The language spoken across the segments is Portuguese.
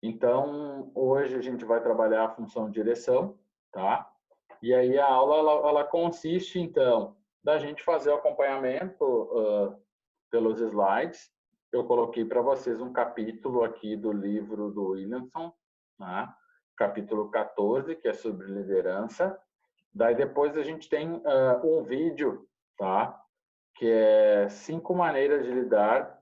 Então, hoje a gente vai trabalhar a função direção, tá? E aí a aula ela consiste, então, da gente fazer o acompanhamento pelos slides. Eu coloquei para vocês um capítulo aqui do livro do Williamson, né? Capítulo 14, que é sobre liderança. Daí depois a gente tem um vídeo, tá? Que é 5 maneiras de lidar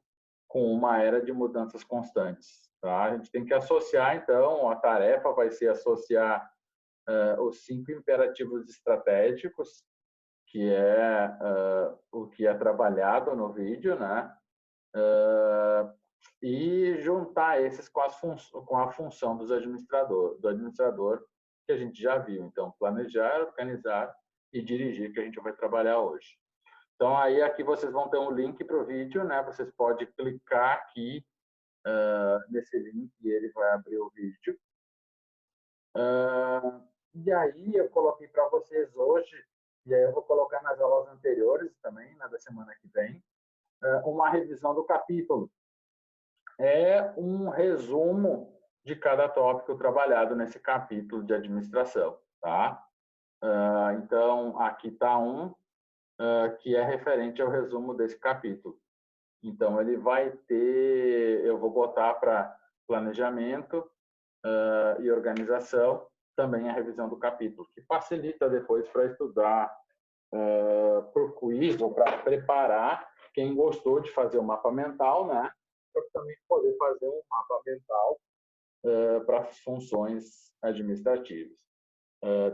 com uma era de mudanças constantes, tá? A gente tem que associar, então, a tarefa vai ser associar os 5 imperativos estratégicos, que é o que é trabalhado no vídeo, né? E juntar esses com a função do administrador, que a gente já viu. Então, planejar, organizar e dirigir, que a gente vai trabalhar hoje. Então, aí aqui vocês vão ter um link para o vídeo, né? Vocês podem clicar aqui nesse link e ele vai abrir o vídeo. E aí eu coloquei para vocês hoje, e aí eu vou colocar nas aulas anteriores também, na da semana que vem, uma revisão do capítulo. É um resumo de cada tópico trabalhado nesse capítulo de administração, tá? Então, aqui está um que é referente ao resumo desse capítulo. Então, ele vai ter, eu vou botar para planejamento e organização, também a revisão do capítulo, que facilita depois para estudar para o quiz ou para preparar quem gostou de fazer o mapa mental, né? Para também poder fazer um mapa mental para funções administrativas.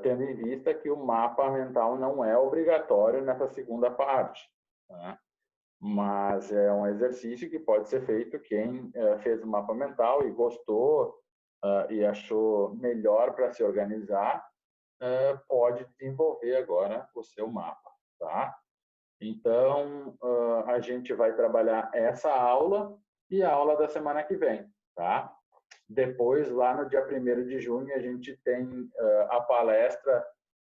Tendo em vista que o mapa mental não é obrigatório nessa segunda parte, né? Mas é um exercício que pode ser feito quem fez o mapa mental e gostou e achou melhor para se organizar, pode desenvolver agora o seu mapa, tá? Então, a gente vai trabalhar essa aula e a aula da semana que vem, tá? Depois, lá no dia 1º de junho, a gente tem a palestra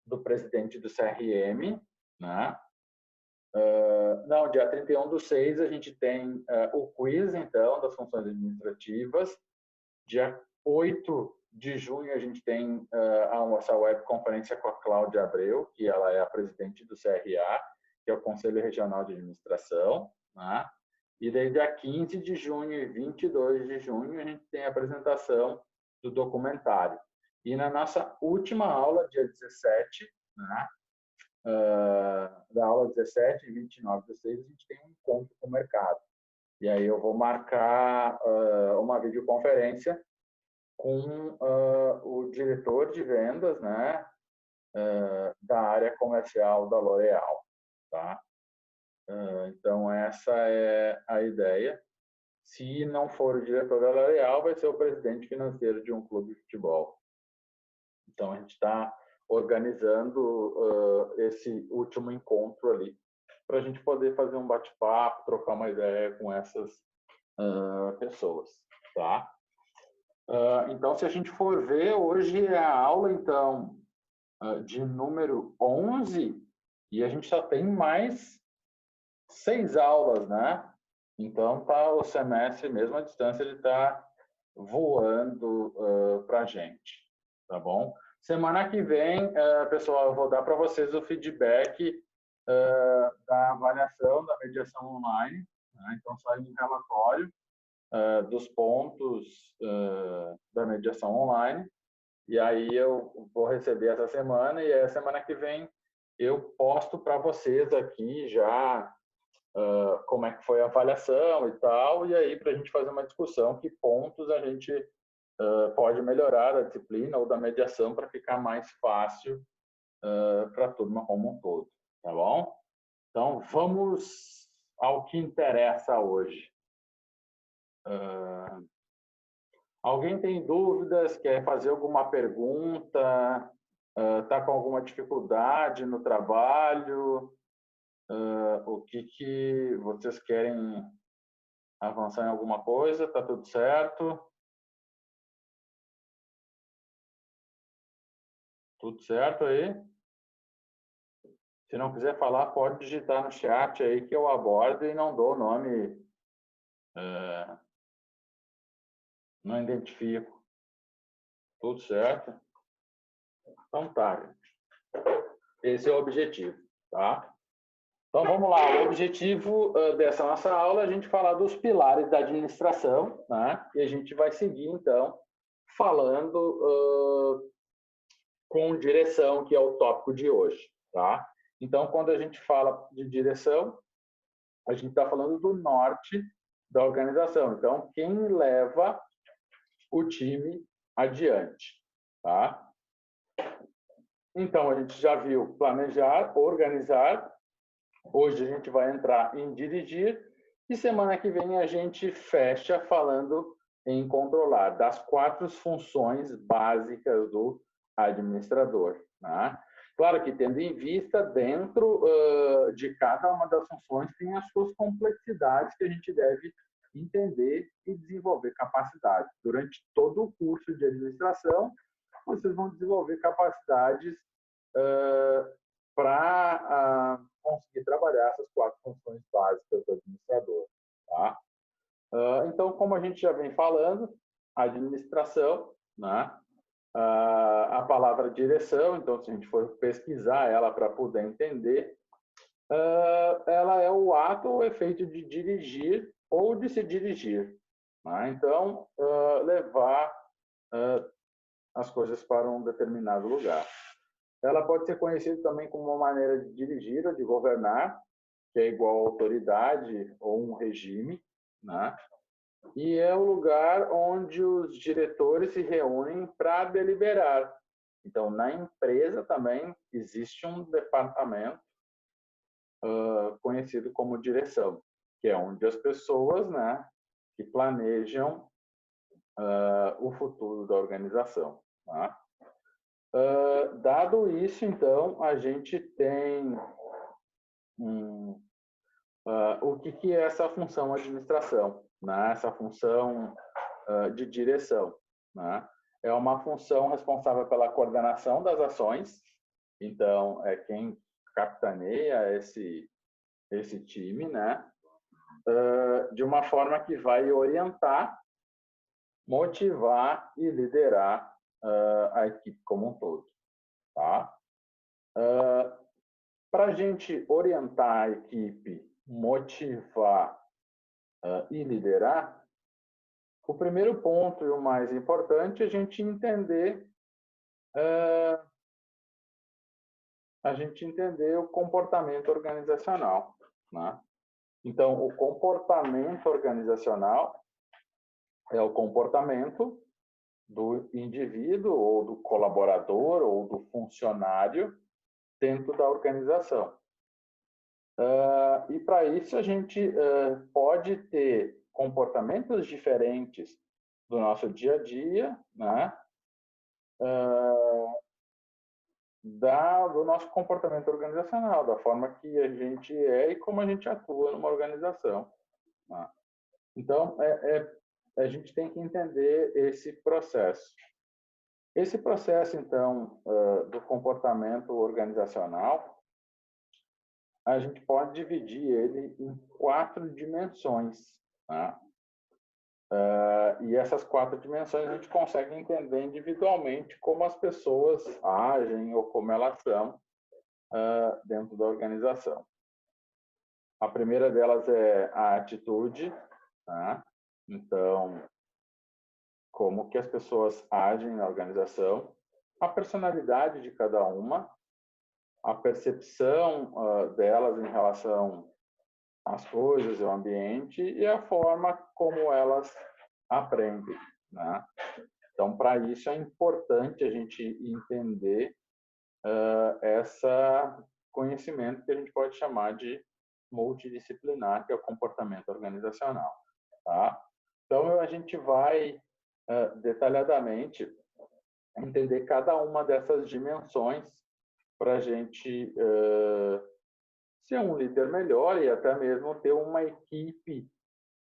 do presidente do CRM, né? Não, dia 31/6 a gente tem o quiz, então, das funções administrativas. Dia 8 de junho a gente tem a nossa webconferência com a Cláudia Abreu, que ela é a presidente do CRA, que é o Conselho Regional de Administração, né? E daí dia 15 de junho e 22 de junho a gente tem a apresentação do documentário. E na nossa última aula, dia 17, né? Da aula 17 e 29/6, a gente tem um encontro com o mercado. E aí eu vou marcar uma videoconferência com o diretor de vendas, né, da área comercial da L'Oréal, tá? Então essa é a ideia. Se não for o diretor da L'Oréal, vai ser o presidente financeiro de um clube de futebol. Então a gente está organizando esse último encontro ali para a gente poder fazer um bate-papo, trocar uma ideia com essas pessoas, tá? Então, se a gente for ver, hoje é a aula, então, de número 11, e a gente só tem mais 6 aulas, né? Então, tá, o semestre, mesmo à distância, ele está voando para a gente, tá bom? Semana que vem, pessoal, eu vou dar para vocês o feedback da avaliação da mediação online, né? Então, sai um relatório dos pontos da mediação online, e aí eu vou receber essa semana, e aí a semana que vem eu posto para vocês aqui já como é que foi a avaliação e tal, e aí para a gente fazer uma discussão, que pontos a gente pode melhorar da disciplina ou da mediação para ficar mais fácil para a turma como um todo, tá bom? Então, vamos ao que interessa hoje. Alguém tem dúvidas, quer fazer alguma pergunta, está com alguma dificuldade no trabalho? O que vocês querem avançar em alguma coisa? Está tudo certo? Tudo certo aí? Se não quiser falar, pode digitar no chat aí que eu abordo e não dou o nome, não identifico. Tudo certo? Então tá, gente. Esse é o objetivo, tá? Então vamos lá. O objetivo dessa nossa aula é a gente falar dos pilares da administração, né? E a gente vai seguir, então, falando com direção, que é o tópico de hoje, tá? Então, quando a gente fala de direção, a gente está falando do norte da organização. Então, quem leva o time adiante, tá? Então, a gente já viu planejar, organizar. Hoje a gente vai entrar em dirigir e semana que vem a gente fecha falando em controlar, das 4 funções básicas do administrador, né? Claro que tendo em vista, dentro de cada uma das funções tem as suas complexidades que a gente deve entender e desenvolver capacidades. Durante todo o curso de administração, vocês vão desenvolver capacidades para conseguir trabalhar essas 4 funções básicas do administrador, tá? Então, como a gente já vem falando, administração, né? A palavra direção, então, se a gente for pesquisar ela para poder entender, ela é o ato ou efeito de dirigir ou de se dirigir, né? Então, levar as coisas para um determinado lugar. Ela pode ser conhecida também como uma maneira de dirigir ou de governar, que é igual a autoridade ou um regime, né? E é o lugar onde os diretores se reúnem para deliberar. Então, na empresa também existe um departamento conhecido como direção, que é onde as pessoas, né, que planejam o futuro da organização, tá? Dado isso, então, a gente tem o que é essa função administração, né? Essa função de direção, né? É uma função responsável pela coordenação das ações, então é quem capitaneia esse time, né? De uma forma que vai orientar, motivar e liderar a equipe como um todo, tá? Para a gente orientar a equipe, motivar e liderar, o primeiro ponto e o mais importante é a gente entender o comportamento organizacional, né? Então, o comportamento organizacional é o comportamento do indivíduo ou do colaborador ou do funcionário dentro da organização. E para isso a gente pode ter comportamentos diferentes do nosso dia a dia, né? Do nosso comportamento organizacional, da forma que a gente é e como a gente atua numa organização, né? Então, a gente tem que entender esse processo. Esse processo, então, do comportamento organizacional, a gente pode dividir ele em 4 dimensões, tá? E essas 4 dimensões a gente consegue entender individualmente como as pessoas agem ou como elas são dentro da organização. A primeira delas é a atitude, tá? Então, como que as pessoas agem na organização, a personalidade de cada uma, a percepção delas em relação às coisas, ao ambiente e a forma como elas aprendem, né? Então, para isso é importante a gente entender esse conhecimento que a gente pode chamar de multidisciplinar, que é o comportamento organizacional, tá? Então, a gente vai detalhadamente entender cada uma dessas dimensões para a gente ser um líder melhor e até mesmo ter uma equipe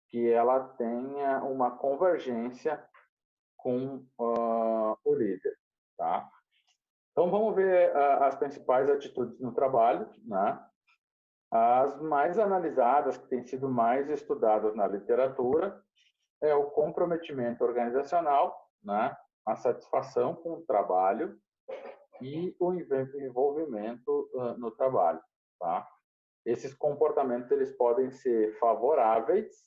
que ela tenha uma convergência com o líder, tá? Então, vamos ver as principais atitudes no trabalho, né? As mais analisadas, que têm sido mais estudadas na literatura, é o comprometimento organizacional, né? a satisfação com o trabalho e o envolvimento no trabalho, tá? Esses comportamentos eles podem ser favoráveis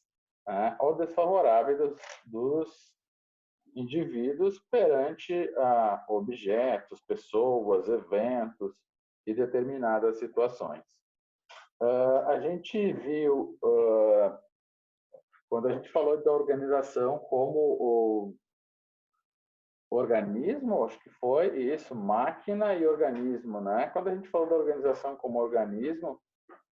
ou desfavoráveis dos indivíduos perante objetos, pessoas, eventos e determinadas situações. A gente viu, quando a gente falou da organização como o organismo, acho que foi isso, máquina e organismo, né? Quando a gente falou da organização como organismo,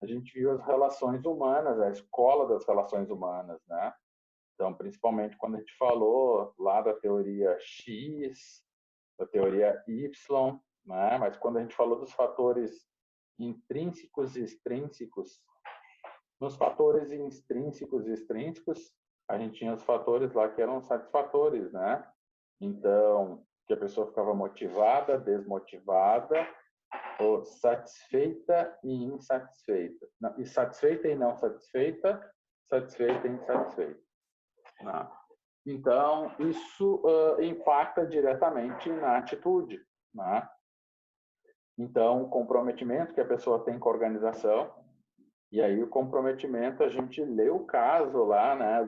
a gente viu as relações humanas, a escola das relações humanas, né? Então, principalmente quando a gente falou lá da teoria X, da teoria Y, né? Mas quando a gente falou dos fatores intrínsecos e extrínsecos, nos fatores intrínsecos e extrínsecos, a gente tinha os fatores lá que eram satisfatores, né? Então, que a pessoa ficava motivada, desmotivada, ou satisfeita e insatisfeita. Não, e satisfeita e não satisfeita, satisfeita e insatisfeita. Não. Então, isso impacta diretamente na atitude. Né? Então, o comprometimento que a pessoa tem com a organização, e aí o comprometimento, a gente lê o caso lá, né,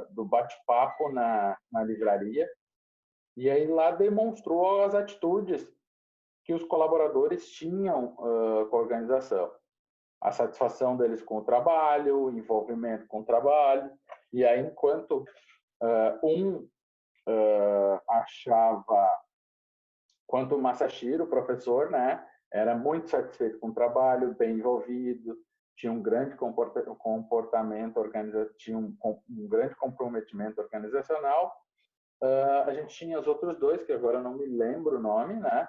do bate-papo na livraria, e aí lá demonstrou as atitudes que os colaboradores tinham com a organização. A satisfação deles com o trabalho, o envolvimento com o trabalho, e aí enquanto achava, quanto o Masashiro, o professor, né, era muito satisfeito com o trabalho, bem envolvido, tinha um grande comportamento organizacional, tinha um grande comprometimento organizacional. A gente tinha os outros dois, que agora não me lembro o nome, né?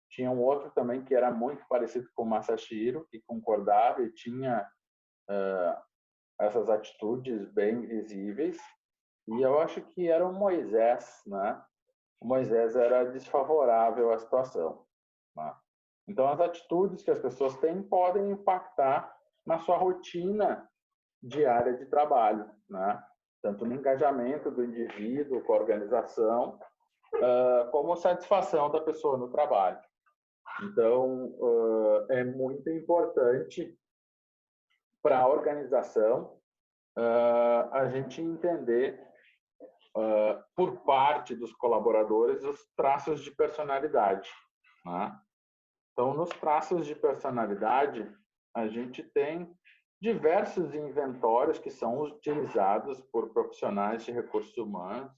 Tinha um outro também que era muito parecido com o Masashiro, que concordava e tinha essas atitudes bem visíveis. E eu acho que era o Moisés, né? O Moisés era desfavorável à situação. Né? Então, as atitudes que as pessoas têm podem impactar na sua rotina diária de trabalho, né? Tanto no engajamento do indivíduo com a organização, como a satisfação da pessoa no trabalho. Então, é muito importante para a organização a gente entender, por parte dos colaboradores, os traços de personalidade. Né? Então, nos traços de personalidade, a gente tem diversos inventórios que são utilizados por profissionais de recursos humanos,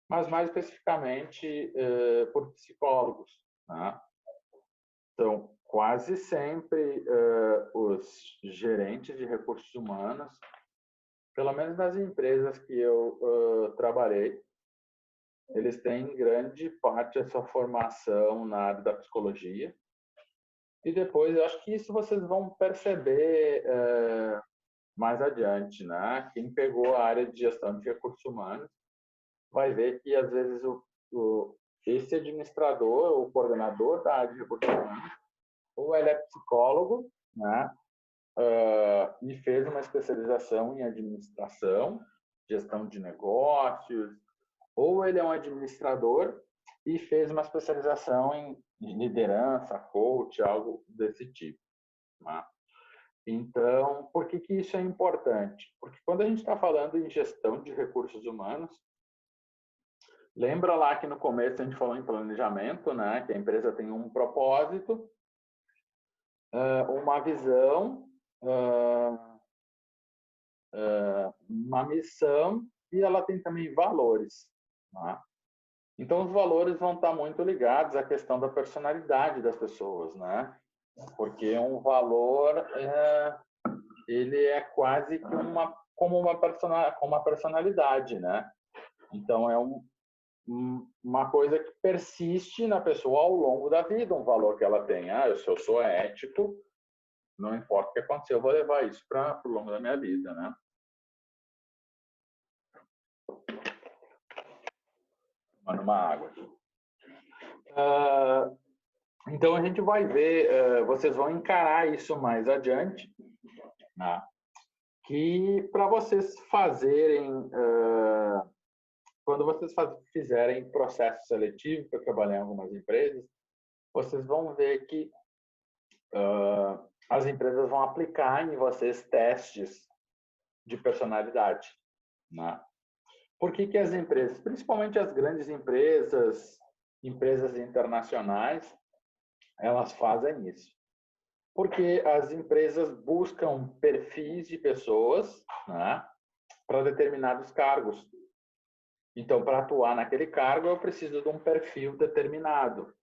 mas mais especificamente por psicólogos. Né? Então, quase sempre os gerentes de recursos humanos, pelo menos nas empresas que eu trabalhei, eles têm grande parte da sua formação na área da psicologia. E depois, eu acho que isso vocês vão perceber mais adiante, né? Quem pegou a área de gestão de recursos humanos vai ver que, às vezes, esse administrador, o coordenador da área de recursos humanos, ou ele é psicólogo, né? E fez uma especialização em administração, gestão de negócios, ou ele é um administrador e fez uma especialização em liderança, coach, algo desse tipo. Né? Então, por que isso é importante? Porque quando a gente está falando em gestão de recursos humanos, lembra lá que no começo a gente falou em planejamento, né? Que a empresa tem um propósito, uma visão, uma missão, e ela tem também valores. Né? Então, os valores vão estar muito ligados à questão da personalidade das pessoas, né? Porque um valor, ele é quase que como uma personalidade, né? Então, é uma coisa que persiste na pessoa ao longo da vida, um valor que ela tem. Se eu sou ético, não importa o que acontecer, eu vou levar isso para o longo da minha vida, né? Tomando uma água. Então, a gente vai ver, vocês vão encarar isso mais adiante, né? Que para vocês fazerem quando vocês fizerem processo seletivo para trabalhar em algumas empresas, vocês vão ver que as empresas vão aplicar em vocês testes de personalidade, né? Por que que as empresas, principalmente as grandes empresas, empresas internacionais, elas fazem isso? Porque as empresas buscam perfis de pessoas, né, para determinados cargos. Então, para atuar naquele cargo, eu preciso de um perfil determinado.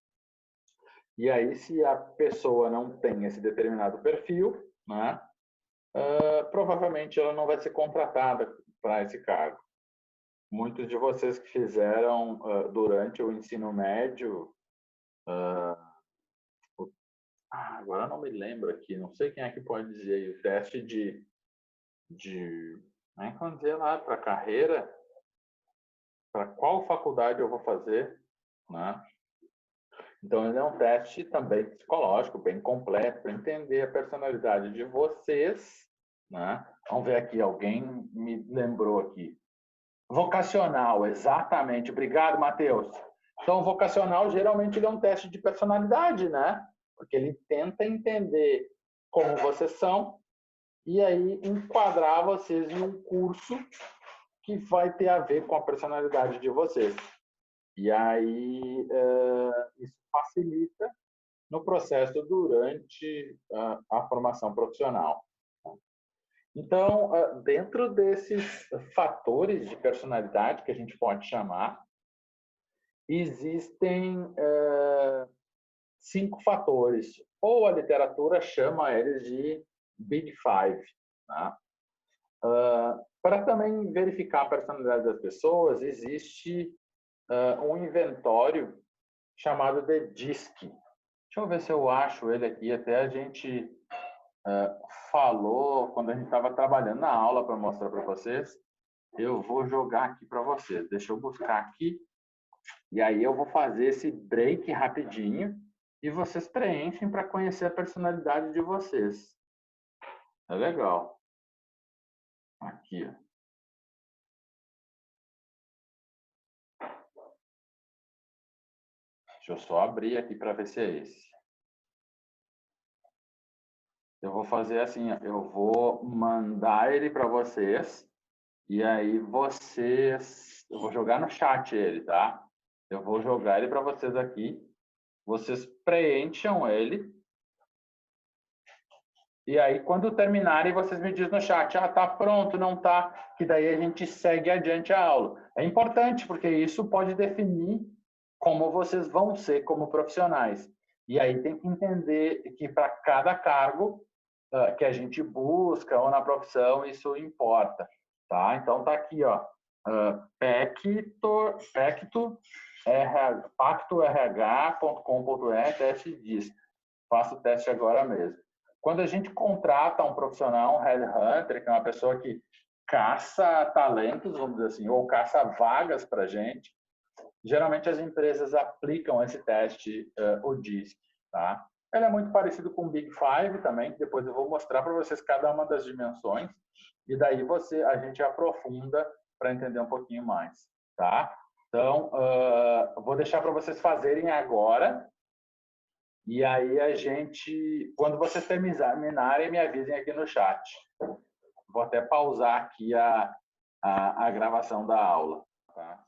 E aí, se a pessoa não tem esse determinado perfil, né, provavelmente ela não vai ser contratada para esse cargo. Muitos de vocês que fizeram durante o ensino médio, agora não me lembro aqui, não sei quem é que pode dizer aí, o teste vamos dizer lá, para carreira, para qual faculdade eu vou fazer, né? Então, ele é um teste também psicológico, bem completo, para entender a personalidade de vocês, né? Vamos ver aqui, alguém me lembrou aqui. Vocacional, exatamente. Obrigado, Matheus. Então, vocacional, geralmente, ele é um teste de personalidade, né? Porque ele tenta entender como vocês são e aí enquadrar vocês em um curso que vai ter a ver com a personalidade de vocês. E aí, isso facilita no processo durante a formação profissional. Então, dentro desses fatores de personalidade que a gente pode chamar, existem 5 fatores, ou a literatura chama eles de Big Five. Tá? Para também verificar a personalidade das pessoas, existe um inventório chamado de DISC. Deixa eu ver se eu acho ele aqui. Até a gente falou quando a gente estava trabalhando na aula para mostrar para vocês. Eu vou jogar aqui para vocês. Deixa eu buscar aqui. E aí eu vou fazer esse break rapidinho e vocês preenchem para conhecer a personalidade de vocês. É legal. Aqui, ó. Deixa eu só abrir aqui para ver se é esse. Eu vou fazer assim, ó. Eu vou mandar ele para vocês e aí vocês... Eu vou jogar no chat ele, tá? Eu vou jogar ele para vocês aqui. Vocês preencham ele. E aí, quando terminarem, vocês me dizem no chat, tá pronto, não tá, que daí a gente segue adiante a aula. É importante, porque isso pode definir como vocês vão ser como profissionais. E aí tem que entender que para cada cargo que a gente busca ou na profissão, isso importa, tá? Então tá aqui, ó, pactorh.com.br, teste diz. Faço o teste agora mesmo. Quando a gente contrata um profissional, um headhunter, que é uma pessoa que caça talentos, vamos dizer assim, ou caça vagas para a gente, geralmente as empresas aplicam esse teste, o DISC, tá? Ele é muito parecido com o Big Five também, que depois eu vou mostrar para vocês cada uma das dimensões, e daí a gente aprofunda para entender um pouquinho mais, tá? Então, vou deixar para vocês fazerem agora, e aí a gente, quando vocês terminarem, me avisem aqui no chat. Vou até pausar aqui a gravação da aula. Tá?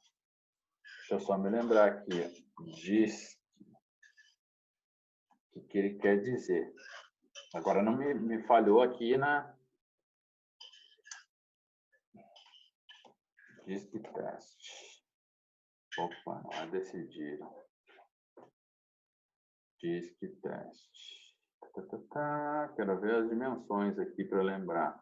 Deixa eu só me lembrar aqui. Diz o que ele quer dizer. Agora não me falhou aqui na... Diz que teste. Opa, não é decidiram. Diz que teste. Quero ver as dimensões aqui para lembrar.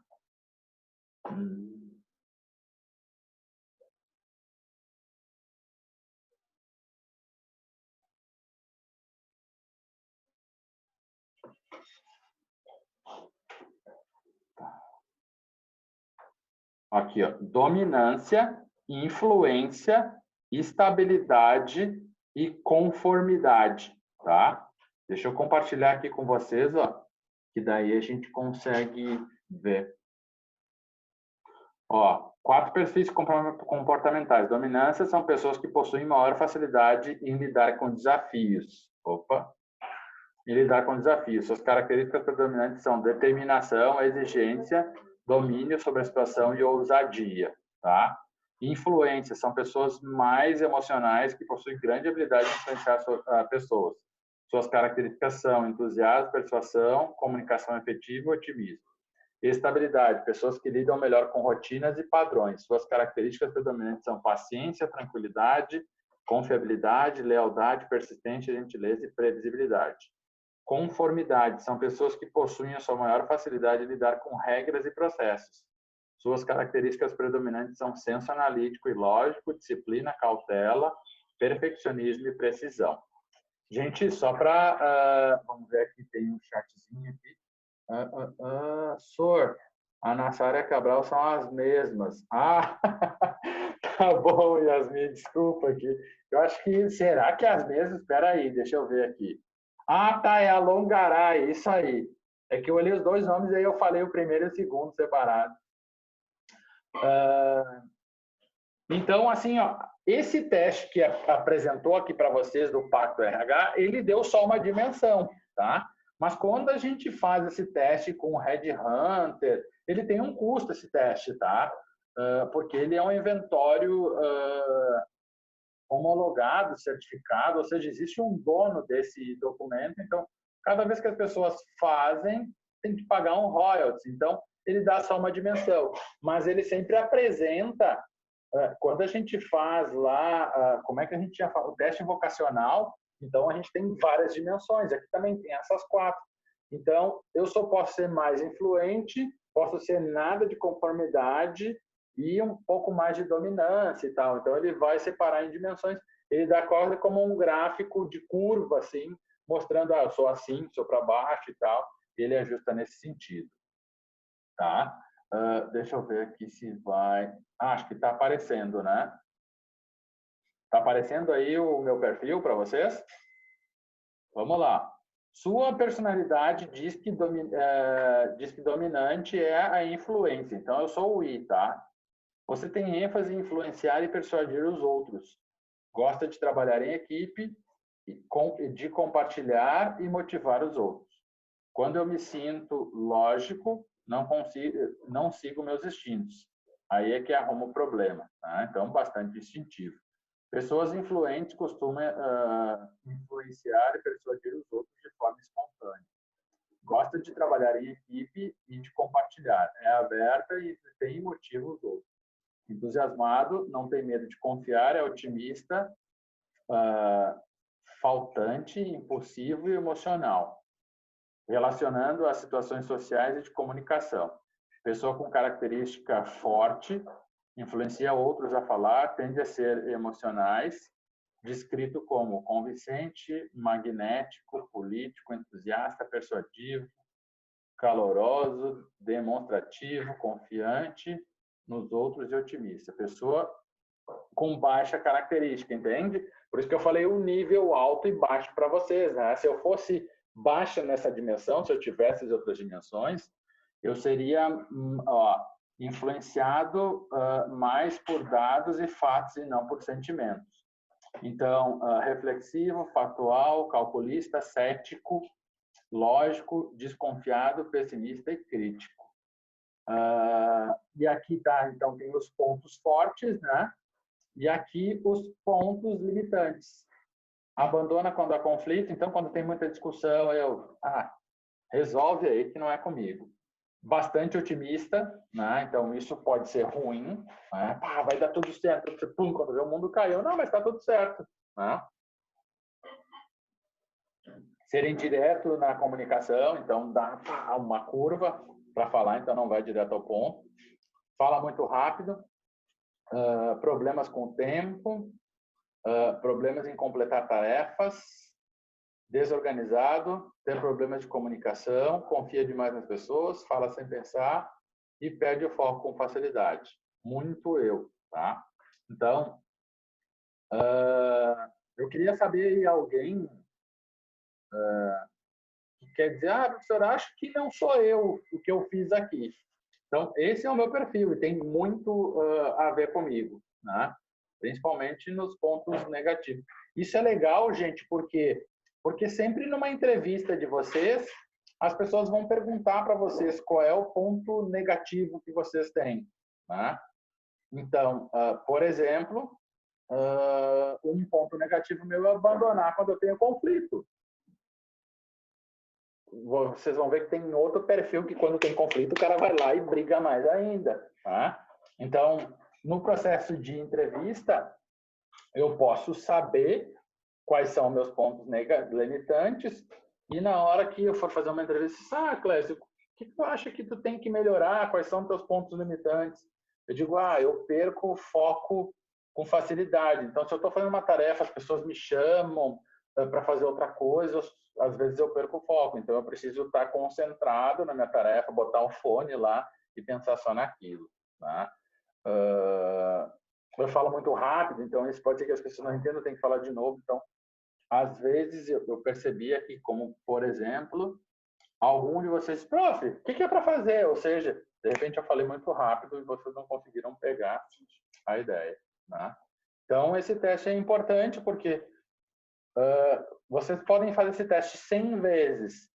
Aqui, ó, dominância, influência, estabilidade e conformidade, tá? Deixa eu compartilhar aqui com vocês, ó, que daí a gente consegue ver. Ó, 4 perfis comportamentais. Dominância são pessoas que possuem maior facilidade em lidar com desafios. Em lidar com desafios. Suas características predominantes são determinação, exigência, domínio sobre a situação e ousadia, tá? Influência são pessoas mais emocionais que possuem grande habilidade em influenciar pessoas. Suas características são entusiasmo, persuasão, comunicação efetiva e otimismo. Estabilidade, pessoas que lidam melhor com rotinas e padrões. Suas características predominantes são paciência, tranquilidade, confiabilidade, lealdade, persistência, gentileza e previsibilidade. Conformidade, são pessoas que possuem a sua maior facilidade em lidar com regras e processos. Suas características predominantes são senso analítico e lógico, disciplina, cautela, perfeccionismo e precisão. Gente, só para... vamos ver aqui, tem um chatzinho aqui. Sor, a Nassara e a Cabral são as mesmas. Ah, tá bom, Yasmin, desculpa aqui. Eu acho que... Será que é as mesmas? Espera aí, deixa eu ver aqui. Ah, tá, é a Longaray, isso aí. É que eu olhei os dois nomes e aí eu falei o primeiro e o segundo separado. Então, assim, ó, esse teste que apresentou aqui para vocês do Pacto RH, ele deu só uma dimensão, tá? Mas quando a gente faz esse teste com o Red Hunter, ele tem um custo, esse teste, tá? Porque ele é um inventório homologado, certificado, ou seja, existe um dono desse documento, então, cada vez que as pessoas fazem, tem que pagar um royalties, então, ele dá só uma dimensão, mas ele sempre apresenta, quando a gente faz lá, como é que a gente já fala? O teste vocacional, então a gente tem várias dimensões, aqui também tem essas 4. Então, eu só posso ser mais influente, posso ser nada de conformidade, e um pouco mais de dominância e tal. Então, ele vai separar em dimensões. Ele dá quase como um gráfico de curva, assim, mostrando, eu sou assim, sou para baixo e tal. Ele ajusta nesse sentido. Tá? Deixa eu ver aqui se vai... acho que está aparecendo, né? Está aparecendo aí o meu perfil para vocês? Vamos lá. Sua personalidade diz que dominante é a influência. Então, eu sou o I, tá? Você tem ênfase em influenciar e persuadir os outros. Gosta de trabalhar em equipe, de compartilhar e motivar os outros. Quando eu me sinto lógico, não sigo meus instintos. Aí é que arruma o problema. Tá? Então, bastante instintivo. Pessoas influentes costumam influenciar e persuadir os outros de forma espontânea. Gosta de trabalhar em equipe e de compartilhar. É aberta e tem motivo os outros. Entusiasmado, não tem medo de confiar, é otimista, faltante, impulsivo e emocional. Relacionando as situações sociais e de comunicação. Pessoa com característica forte, influencia outros a falar, tende a ser emocionais, descrito como convincente, magnético, político, entusiasta, persuasivo, caloroso, demonstrativo, confiante nos outros e otimista. Pessoa com baixa característica, entende? Por isso que eu falei o nível alto e baixo para vocês, né? Se eu fosse baixa nessa dimensão, se eu tivesse as outras dimensões, eu seria influenciado mais por dados e fatos e não por sentimentos. Então, reflexivo, factual, calculista, cético, lógico, desconfiado, pessimista e crítico. E aqui tá, então tem os pontos fortes, né? E aqui os pontos limitantes. Abandona quando há conflito, então quando tem muita discussão, resolve aí que não é comigo. Bastante otimista, né? Então isso pode ser ruim, né? Vai dar tudo certo, pum, quando vê o mundo caiu, não, mas está tudo certo, né? Serem direto na comunicação, então dá uma curva para falar, então não vai direto ao ponto. Fala muito rápido, problemas com o tempo, problemas em completar tarefas, desorganizado, tem problemas de comunicação, confia demais nas pessoas, fala sem pensar e perde o foco com facilidade. Muito eu, tá? Então, eu queria saber aí alguém que quer dizer, professor, acho que não sou eu o que eu fiz aqui. Então, esse é o meu perfil e tem muito a ver comigo, né? Principalmente nos pontos negativos. Isso é legal, gente, porque sempre numa entrevista de vocês, as pessoas vão perguntar para vocês qual é o ponto negativo que vocês têm, né? Então, por exemplo, um ponto negativo meu é abandonar quando eu tenho conflito. Vocês vão ver que tem outro perfil que quando tem conflito o cara vai lá e briga mais ainda, tá? Então, no processo de entrevista, eu posso saber quais são meus pontos limitantes e na hora que eu for fazer uma entrevista, Clécio, o que tu acha que tu tem que melhorar? Quais são teus pontos limitantes? Eu digo, eu perco o foco com facilidade. Então, se eu estou fazendo uma tarefa, as pessoas me chamam para fazer outra coisa, às vezes eu perco o foco. Então, eu preciso estar concentrado na minha tarefa, botar um fone lá e pensar só naquilo. Tá? Eu falo muito rápido, então isso pode ser que as pessoas não entendam, eu tenho que falar de novo. Então, às vezes eu percebi aqui, como, por exemplo, algum de vocês, prof, o que é para fazer? Ou seja, de repente eu falei muito rápido e vocês não conseguiram pegar a ideia. Né? Então, esse teste é importante porque vocês podem fazer esse teste 100 vezes.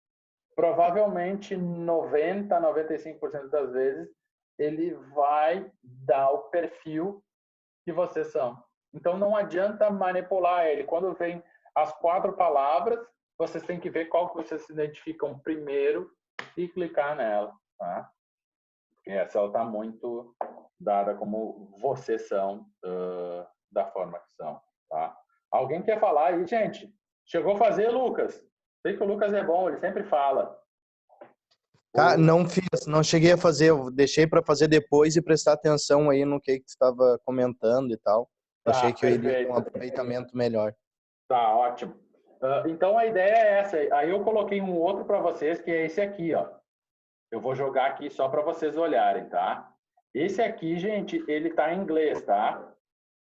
Provavelmente 90, 95% das vezes ele vai dar o perfil que vocês são. Então, não adianta manipular ele. Quando vem as 4 palavras, vocês têm que ver qual que vocês se identificam primeiro e clicar nela. Tá? Porque essa está muito dada como vocês são, da forma que são. Tá? Alguém quer falar aí, gente? Chegou a fazer, Lucas? Sei que o Lucas é bom, ele sempre fala. Não fiz, não cheguei a fazer, eu deixei para fazer depois e prestar atenção aí no que tu estava comentando e tal. Tá, Achei que eu iria ter perfeito. um aproveitamento melhor. Tá, ótimo. Então a ideia é essa. Aí eu coloquei um outro para vocês, que é esse aqui, ó. Eu vou jogar aqui só para vocês olharem, tá? Esse aqui, gente, ele tá em inglês, tá?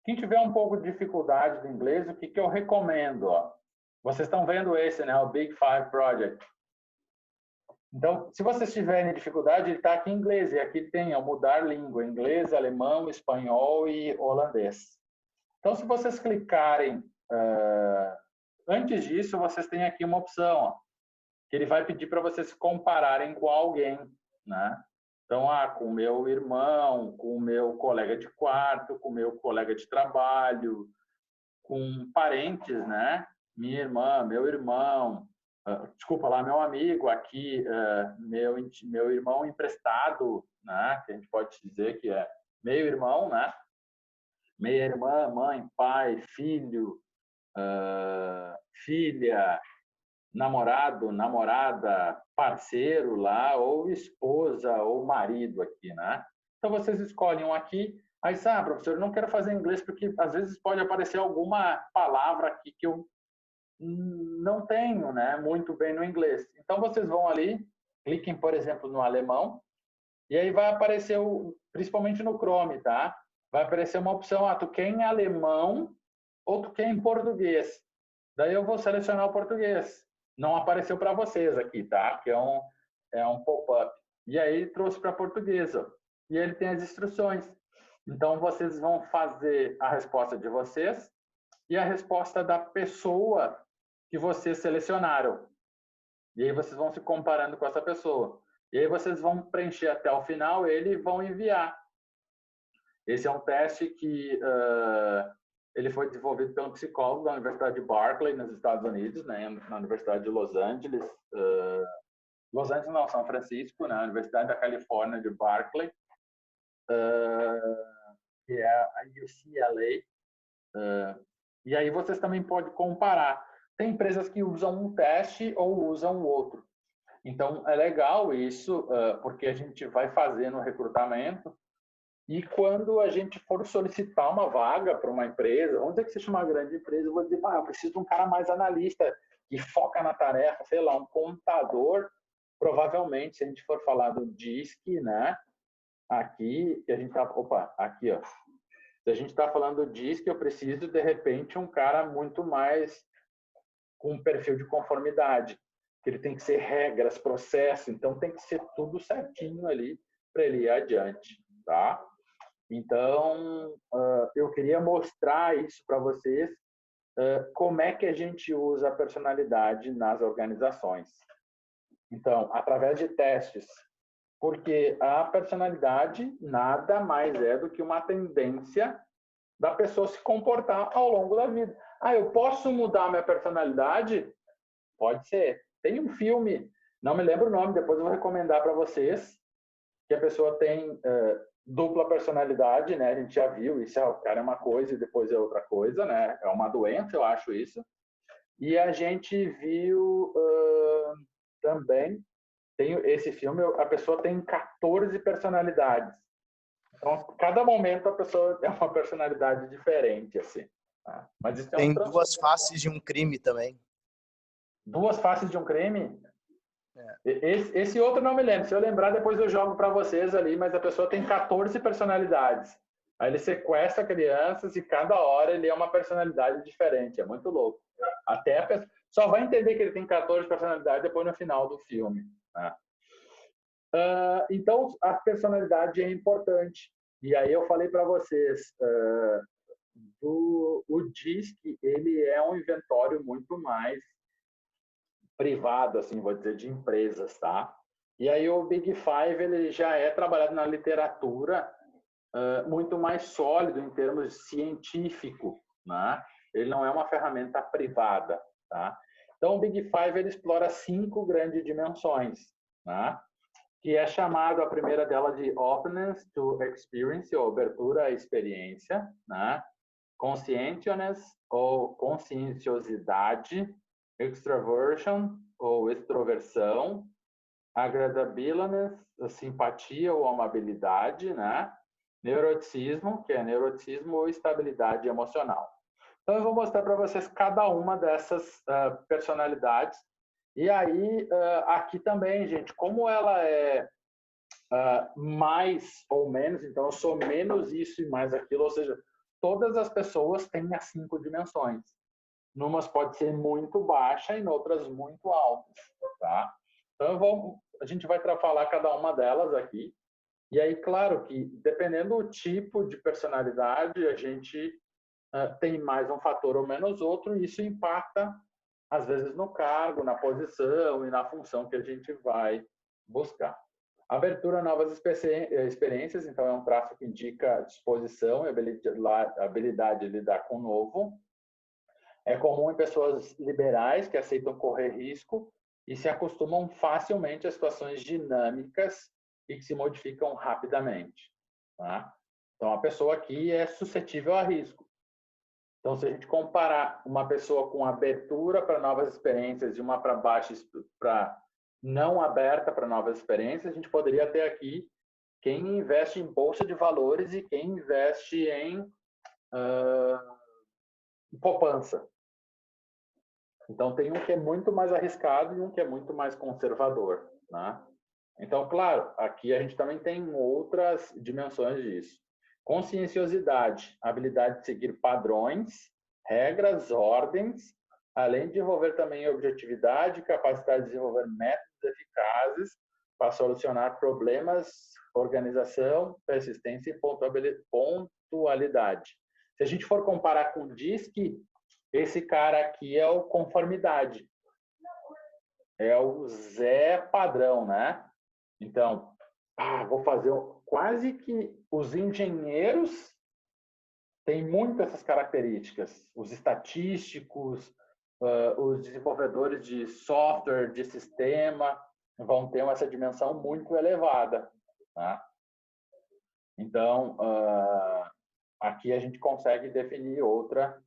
Quem tiver um pouco de dificuldade do inglês, o que que eu recomendo, ó? Vocês estão vendo esse, né? O Big Five Project. Então, se vocês tiverem dificuldade, ele está aqui em inglês. E aqui tem ó, mudar língua, inglês, alemão, espanhol e holandês. Então, se vocês clicarem antes disso, vocês têm aqui uma opção, ó, que ele vai pedir para vocês se compararem com alguém, né? Então, com o meu irmão, com o meu colega de quarto, com o meu colega de trabalho, com parentes, né? Minha irmã, meu irmão, desculpa lá, meu amigo aqui, meu irmão emprestado, né? Que a gente pode dizer que é meio irmão, né? Meia irmã, mãe, pai, filho, filha, namorado, namorada, parceiro lá, ou esposa, ou marido aqui, né? Então, vocês escolhem um aqui. Aí, professor, eu não quero fazer inglês porque às vezes pode aparecer alguma palavra aqui que eu não tenho, né, muito bem no inglês. Então, vocês vão ali, cliquem, por exemplo, no alemão, e aí vai aparecer, principalmente no Chrome, tá? Vai aparecer uma opção, tu quer em alemão ou tu quer em português. Daí eu vou selecionar o português. Não apareceu para vocês aqui, tá? Que é um pop-up. E aí trouxe para português, ó. E ele tem as instruções. Então, vocês vão fazer a resposta de vocês e a resposta da pessoa que vocês selecionaram. E aí vocês vão se comparando com essa pessoa. E aí vocês vão preencher até o final ele e vão enviar. Esse é um teste que ele foi desenvolvido pelo psicólogo da Universidade de Berkeley, nos Estados Unidos, né, na Universidade de Los Angeles. Los Angeles não, São Francisco, na Universidade da Califórnia de Berkeley, que é a UCLA. E aí vocês também podem comparar. Tem empresas que usam um teste ou usam o outro. Então, é legal isso, porque a gente vai fazer no recrutamento. E quando a gente for solicitar uma vaga para uma empresa, vamos dizer que seja uma grande empresa, eu vou dizer, eu preciso de um cara mais analista, que foca na tarefa, sei lá, um contador. Provavelmente, se a gente for falar do DISC, né? Aqui, a gente tá... Opa, aqui, ó. Se a gente está falando do DISC, eu preciso, de repente, um cara muito mais com um perfil de conformidade. Que ele tem que ser regras, processo, então tem que ser tudo certinho ali para ele ir adiante, tá? Então, eu queria mostrar isso para vocês, como é que a gente usa a personalidade nas organizações. Então, através de testes, porque a personalidade nada mais é do que uma tendência da pessoa se comportar ao longo da vida. Eu posso mudar minha personalidade? Pode ser. Tem um filme, não me lembro o nome, depois eu vou recomendar para vocês, que a pessoa tem dupla personalidade, né? A gente já viu isso, o cara é uma coisa e depois é outra coisa, né? É uma doença, eu acho isso. E a gente viu também, tem esse filme, a pessoa tem 14 personalidades. Então, cada momento a pessoa é uma personalidade diferente, assim. Tá? Mas isso Tem duas faces de um crime também. Duas faces de um crime? Esse outro não me lembro. Se eu lembrar, depois eu jogo para vocês ali, mas a pessoa tem 14 personalidades. Aí ele sequestra crianças e cada hora ele é uma personalidade diferente. É muito louco. Até a pessoa só vai entender que ele tem 14 personalidades depois no final do filme. Né? Então, a personalidade é importante. E aí eu falei para vocês, o DISC, ele é um inventório muito mais privado, assim, vou dizer, de empresas, tá? E aí o Big Five, ele já é trabalhado na literatura muito mais sólido em termos científico, né? Ele não é uma ferramenta privada, tá? Então o Big Five, ele explora 5 grandes dimensões, né? Que é chamado, a primeira dela, de openness to experience, ou abertura à experiência, né? Conscientiousness, ou conscienciosidade, extraversion, ou extroversão, agradabiliness, simpatia ou amabilidade, né? Neuroticismo, que é neuroticismo ou estabilidade emocional. Então, eu vou mostrar para vocês cada uma dessas personalidades. E aí, aqui também, gente, como ela é mais ou menos, então eu sou menos isso e mais aquilo, ou seja, todas as pessoas têm as 5 dimensões. Numas pode ser muito baixa e em outras muito altas, tá? Então a gente vai falar cada uma delas aqui. E aí, claro que dependendo do tipo de personalidade, a gente tem mais um fator ou menos outro, e isso impacta às vezes no cargo, na posição e na função que a gente vai buscar. Abertura a novas experiências, então é um traço que indica disposição e habilidade de lidar com o novo. É comum em pessoas liberais que aceitam correr risco e se acostumam facilmente a situações dinâmicas e que se modificam rapidamente. Tá? Então, a pessoa aqui é suscetível a risco. Então, se a gente comparar uma pessoa com abertura para novas experiências e uma para baixa, para não aberta para novas experiências, a gente poderia ter aqui quem investe em bolsa de valores e quem investe em poupança. Então, tem um que é muito mais arriscado e um que é muito mais conservador, né? Então, claro, aqui a gente também tem outras dimensões disso. Conscienciosidade, habilidade de seguir padrões, regras, ordens, além de desenvolver também objetividade, capacidade de desenvolver métodos eficazes para solucionar problemas, organização, persistência e pontualidade. Se a gente for comparar com o DISC, esse cara aqui é o conformidade. É o Zé padrão, né? Então, vou fazer quase que os engenheiros têm muito essas características. Os estatísticos, os desenvolvedores de software, de sistema, vão ter essa dimensão muito elevada. Tá? Então, aqui a gente consegue definir outra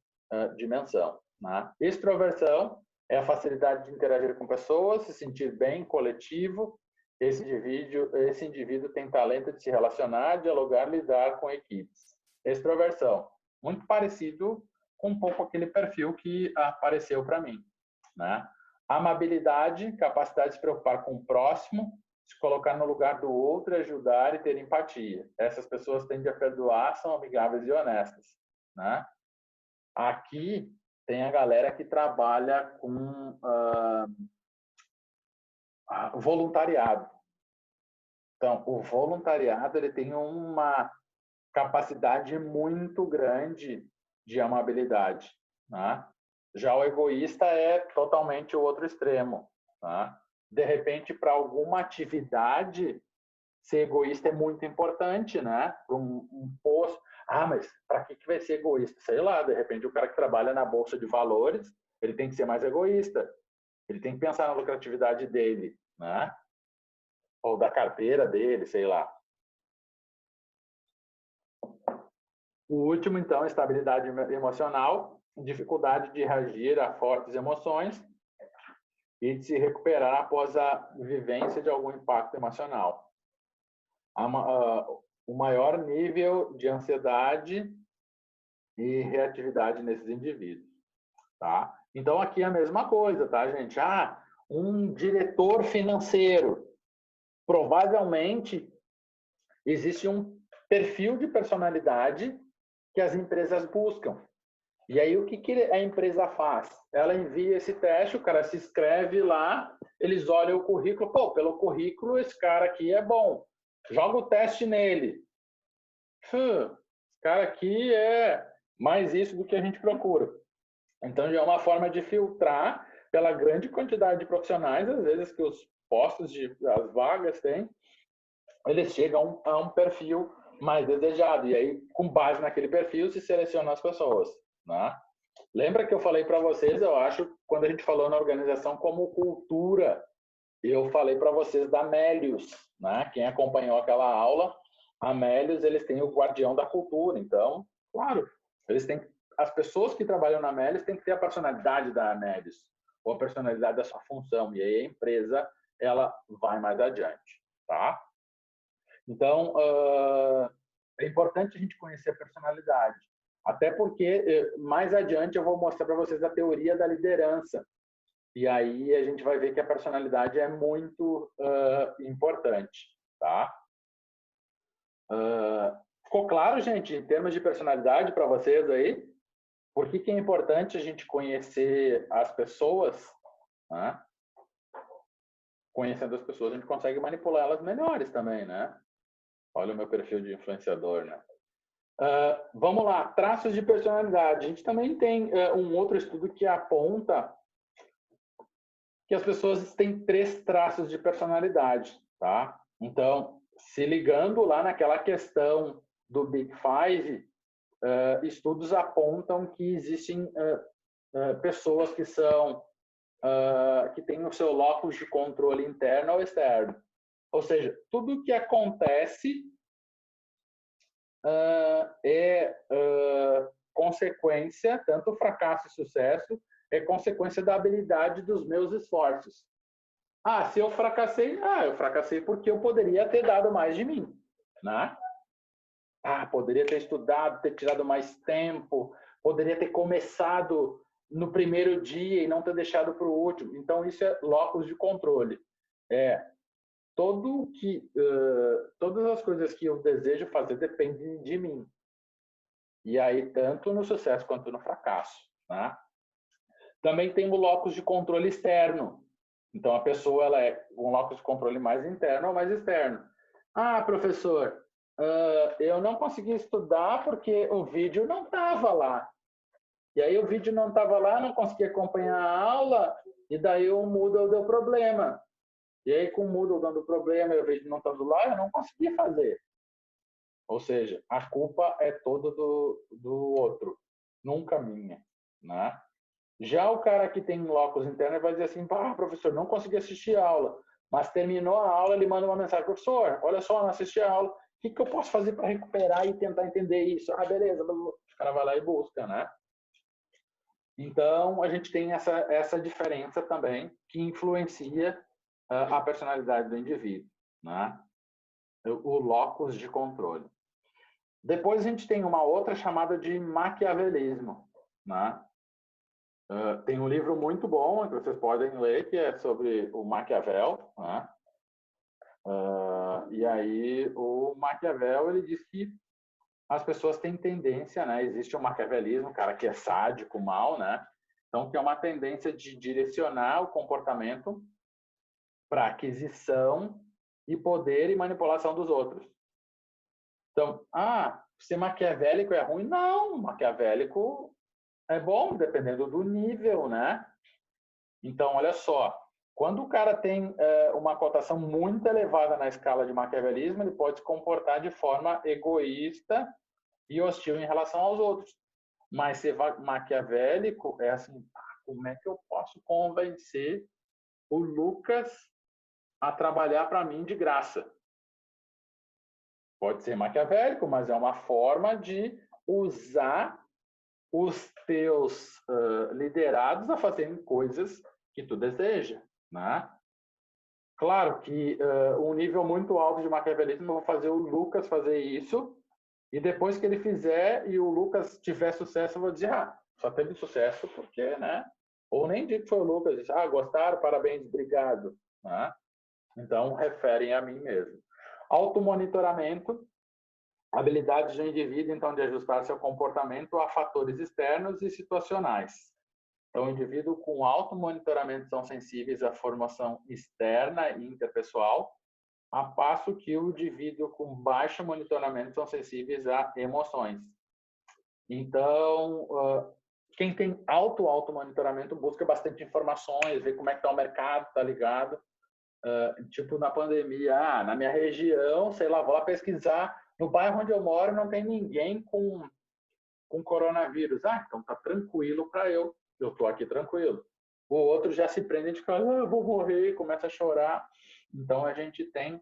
dimensão. Né? Extroversão é a facilidade de interagir com pessoas, se sentir bem, coletivo. Esse indivíduo tem talento de se relacionar, dialogar, lidar com equipes. Extroversão, muito parecido com um pouco aquele perfil que apareceu para mim. Né? Amabilidade, capacidade de se preocupar com o próximo, se colocar no lugar do outro, ajudar e ter empatia. Essas pessoas tendem a perdoar, são amigáveis e honestas. Né? Aqui tem a galera que trabalha com voluntariado. Então, o voluntariado ele tem uma capacidade muito grande de amabilidade, né? Já o egoísta é totalmente o outro extremo, né? De repente, para alguma atividade, ser egoísta é muito importante, né? Para um posto. Ah, mas para que vai ser egoísta? Sei lá, de repente o cara que trabalha na bolsa de valores, ele tem que ser mais egoísta. Ele tem que pensar na lucratividade dele, né? Ou da carteira dele, sei lá. O último, então, estabilidade emocional, dificuldade de reagir a fortes emoções e de se recuperar após a vivência de algum impacto emocional. O maior nível de ansiedade e reatividade nesses indivíduos, tá? Então, aqui é a mesma coisa, tá, gente? Um diretor financeiro. Provavelmente, existe um perfil de personalidade que as empresas buscam. E aí, o que a empresa faz? Ela envia esse teste, o cara se inscreve lá, eles olham o currículo, pô, pelo currículo, esse cara aqui é bom. Joga o teste nele. Esse cara aqui é mais isso do que a gente procura. Então, já é uma forma de filtrar pela grande quantidade de profissionais, às vezes, que os postos, as vagas têm, eles chegam a um perfil mais desejado. E aí, com base naquele perfil, se seleciona as pessoas, né? Lembra que eu falei para vocês, eu acho, quando a gente falou na organização como cultura, eu falei para vocês da Melius, né? Quem acompanhou aquela aula, a Melius, eles têm o guardião da cultura. Então, claro, eles têm, as pessoas que trabalham na Melius têm que ter a personalidade da Melius, ou a personalidade da sua função. E aí a empresa, ela vai mais adiante, tá? Então, é importante a gente conhecer a personalidade. Até porque, mais adiante, eu vou mostrar para vocês a teoria da liderança. E aí a gente vai ver que a personalidade é muito importante, tá? Ficou claro, gente, em termos de personalidade para vocês aí? Por que é importante a gente conhecer as pessoas, né? Conhecendo as pessoas, a gente consegue manipular elas melhores também, né? Olha o meu perfil de influenciador, né? Vamos lá, traços de personalidade. A gente também tem um outro estudo que aponta que as pessoas têm 3 traços de personalidade, tá? Então, se ligando lá naquela questão do Big Five, estudos apontam que existem pessoas que são que têm o seu locus de controle interno ou externo. Ou seja, tudo que acontece é consequência, tanto fracasso e sucesso, é consequência da habilidade dos meus esforços. Se eu fracassei porque eu poderia ter dado mais de mim, né? Poderia ter estudado, ter tirado mais tempo, poderia ter começado no primeiro dia e não ter deixado para o último. Então, isso é locus de controle. Todas as coisas que eu desejo fazer dependem de mim. E aí, tanto no sucesso quanto no fracasso, né? Também tem o locus de controle externo. Então, a pessoa ela é um locus de controle mais interno ou mais externo. Professor, eu não consegui estudar porque o vídeo não estava lá. E aí o vídeo não estava lá, não consegui acompanhar a aula, e daí o Moodle deu problema. E aí, com o Moodle dando problema e o vídeo não estando lá, eu não consegui fazer. Ou seja, a culpa é toda do outro, nunca minha, né? Já o cara que tem locus interno vai dizer assim, professor, não consegui assistir a aula, mas terminou a aula, ele manda uma mensagem, professor, olha só, não assisti a aula, o que eu posso fazer para recuperar e tentar entender isso? Beleza, o cara vai lá e busca, né? Então, a gente tem essa diferença também que influencia a personalidade do indivíduo, né? O locus de controle. Depois a gente tem uma outra chamada de maquiavelismo, né? Tem um livro muito bom que vocês podem ler que é sobre o Maquiavel, né? E aí o Maquiavel ele diz que as pessoas têm tendência, né? Existe o maquiavelismo, o cara que é sádico, mal, né? Então que é uma tendência de direcionar o comportamento para aquisição e poder e manipulação dos outros. Então, ser maquiavélico é ruim? Não, maquiavélico é bom, dependendo do nível, né? Então, olha só, quando o cara tem uma cotação muito elevada na escala de maquiavelismo, ele pode se comportar de forma egoísta e hostil em relação aos outros. Mas ser maquiavélico é assim, como é que eu posso convencer o Lucas a trabalhar para mim de graça? Pode ser maquiavélico, mas é uma forma de usar os teus liderados a fazerem coisas que tu deseja, né? Claro que um nível muito alto de maquiavelismo, eu vou fazer o Lucas fazer isso, e depois que ele fizer e o Lucas tiver sucesso, eu vou dizer, só teve sucesso porque, né? Ou nem digo que foi o Lucas, disse, gostaram, parabéns, obrigado, né? Então, referem a mim mesmo. Automonitoramento, habilidades do indivíduo, então, de ajustar seu comportamento a fatores externos e situacionais. Então, o indivíduo com alto monitoramento são sensíveis à formação externa e interpessoal, a passo que o indivíduo com baixo monitoramento são sensíveis a emoções. Então, quem tem alto monitoramento busca bastante informações, vê como é que está o mercado, está ligado. Tipo na pandemia, na minha região, sei lá, vou lá pesquisar, no bairro onde eu moro não tem ninguém com coronavírus. Então tá tranquilo para eu tô aqui tranquilo. O outro já se prende de casa, eu vou morrer, começa a chorar. Então a gente tem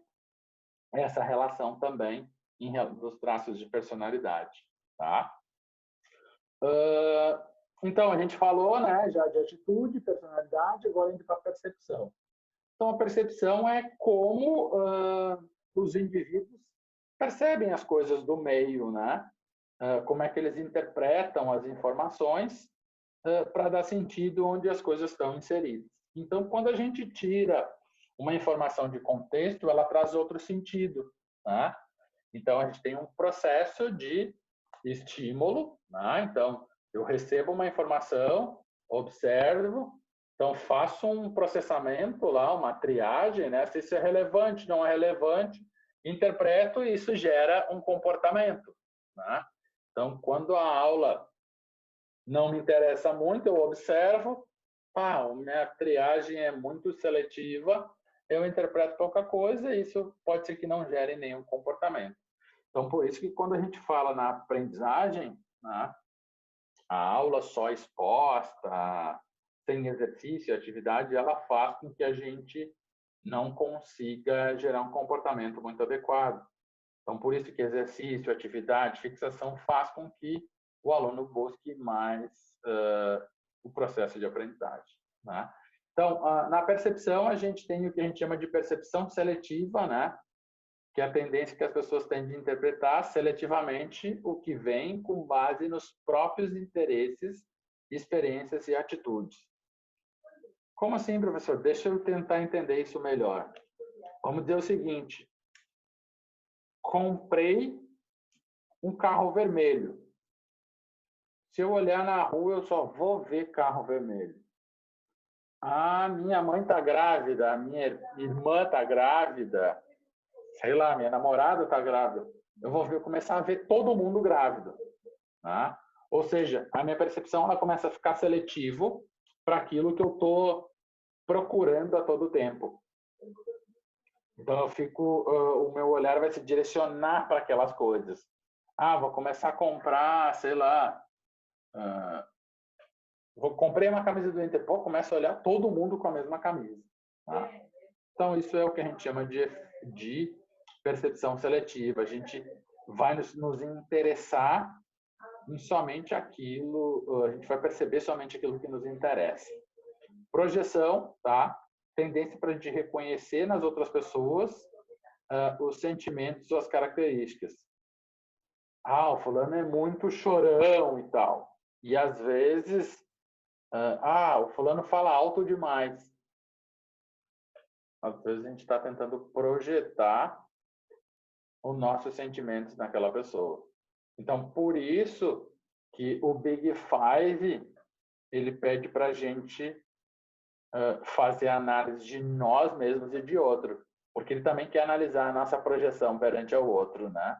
essa relação também dos traços de personalidade, tá? Então a gente falou, né, já de atitude, personalidade, agora indo para a percepção. Então a percepção é como os indivíduos percebem as coisas do meio, né? Como é que eles interpretam as informações para dar sentido onde as coisas estão inseridas. Então, quando a gente tira uma informação de contexto, ela traz outro sentido, né? Então, a gente tem um processo de estímulo, né? Então, eu recebo uma informação, observo, então faço um processamento lá, uma triagem, né? Se isso é relevante, não é relevante, interpreto e isso gera um comportamento, né? Então, quando a aula não me interessa muito, eu observo, minha triagem é muito seletiva, eu interpreto pouca coisa e isso pode ser que não gere nenhum comportamento. Então, por isso que quando a gente fala na aprendizagem, né, a aula só exposta, sem exercício, atividade, ela faz com que a gente não consiga gerar um comportamento muito adequado. Então, por isso que exercício, atividade, fixação faz com que o aluno busque mais o processo de aprendizagem, né? Então, na percepção, a gente tem o que a gente chama de percepção seletiva, né? Que é a tendência que as pessoas têm de interpretar seletivamente o que vem com base nos próprios interesses, experiências e atitudes. Como assim, professor? Deixa eu tentar entender isso melhor. Vamos dizer o seguinte: comprei um carro vermelho. Se eu olhar na rua, eu só vou ver carro vermelho. Minha mãe está grávida, a minha irmã está grávida, sei lá, minha namorada está grávida. Eu vou começar a ver todo mundo grávido, tá? Ou seja, a minha percepção ela começa a ficar seletivo para aquilo que eu estou procurando a todo tempo. Então, o meu olhar vai se direcionar para aquelas coisas. Vou começar a comprar, sei lá, comprei uma camisa do Interpol, começo a olhar todo mundo com a mesma camisa. Tá? Então, isso é o que a gente chama de percepção seletiva. A gente vai nos interessar em somente aquilo, a gente vai perceber somente aquilo que nos interessa. Projeção, tá? Tendência para a gente reconhecer nas outras pessoas os sentimentos ou as características. O fulano é muito chorão e tal. E às vezes, o fulano fala alto demais. Às vezes a gente está tentando projetar os nossos sentimentos naquela pessoa. Então, por isso que o Big Five, ele pede para a gente fazer análise de nós mesmos e de outro. porque ele também quer analisar a nossa projeção perante o outro, né?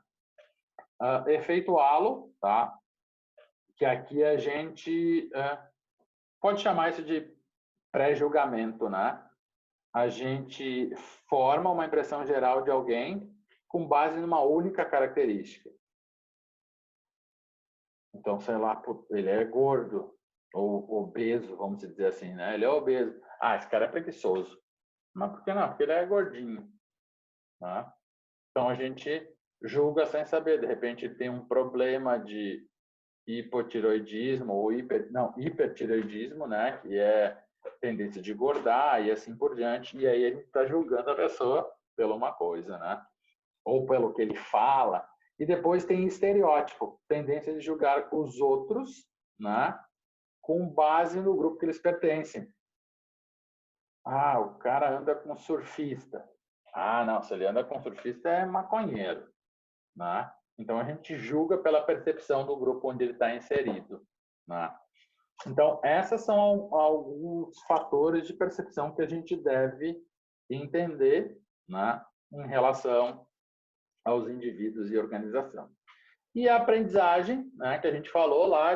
Efeito halo, tá? Que aqui a gente pode chamar isso de pré-julgamento, né? A gente forma uma impressão geral de alguém com base numa única característica. Então, sei lá, ele é gordo ou obeso, vamos dizer assim, né? Ele é obeso. Ah, esse cara é preguiçoso. Mas por que não? Porque ele é gordinho. Né? Então, a gente julga sem saber. De repente, tem um problema de hipotireoidismo ou hipertireoidismo, né? Que é tendência de engordar e assim por diante. E aí, a gente está julgando a pessoa pela uma coisa, né? Ou pelo que ele fala. E depois tem estereótipo, tendência de julgar os outros, né, com base no grupo que eles pertencem. Ah, o cara anda com surfista. Ah, não, se ele anda com surfista é maconheiro, né? Então a gente julga pela percepção do grupo onde ele está inserido, né? Então essas são alguns fatores de percepção que a gente deve entender, né, em relação aos indivíduos e organização. E a aprendizagem, né, que a gente falou lá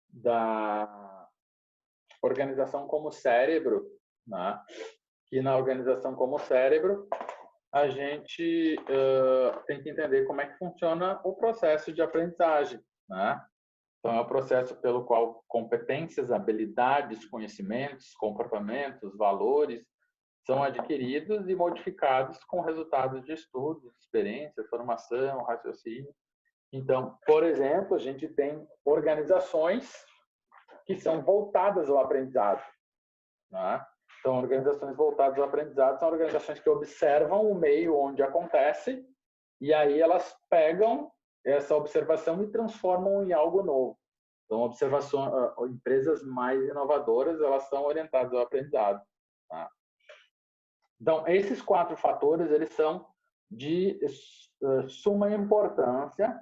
da organização como cérebro, né, que na organização como cérebro a gente tem que entender como é que funciona o processo de aprendizagem, né? Então é o processo pelo qual competências, habilidades, conhecimentos, comportamentos, valores são adquiridos e modificados com resultados de estudos, experiência, formação, raciocínio. Então, por exemplo, a gente tem organizações que são voltadas ao aprendizado, né? Então, organizações voltadas ao aprendizado são organizações que observam o meio onde acontece e aí elas pegam essa observação e transformam em algo novo. Então, empresas mais inovadoras, elas são orientadas ao aprendizado, tá? Então, esses 4 fatores, eles são de suma importância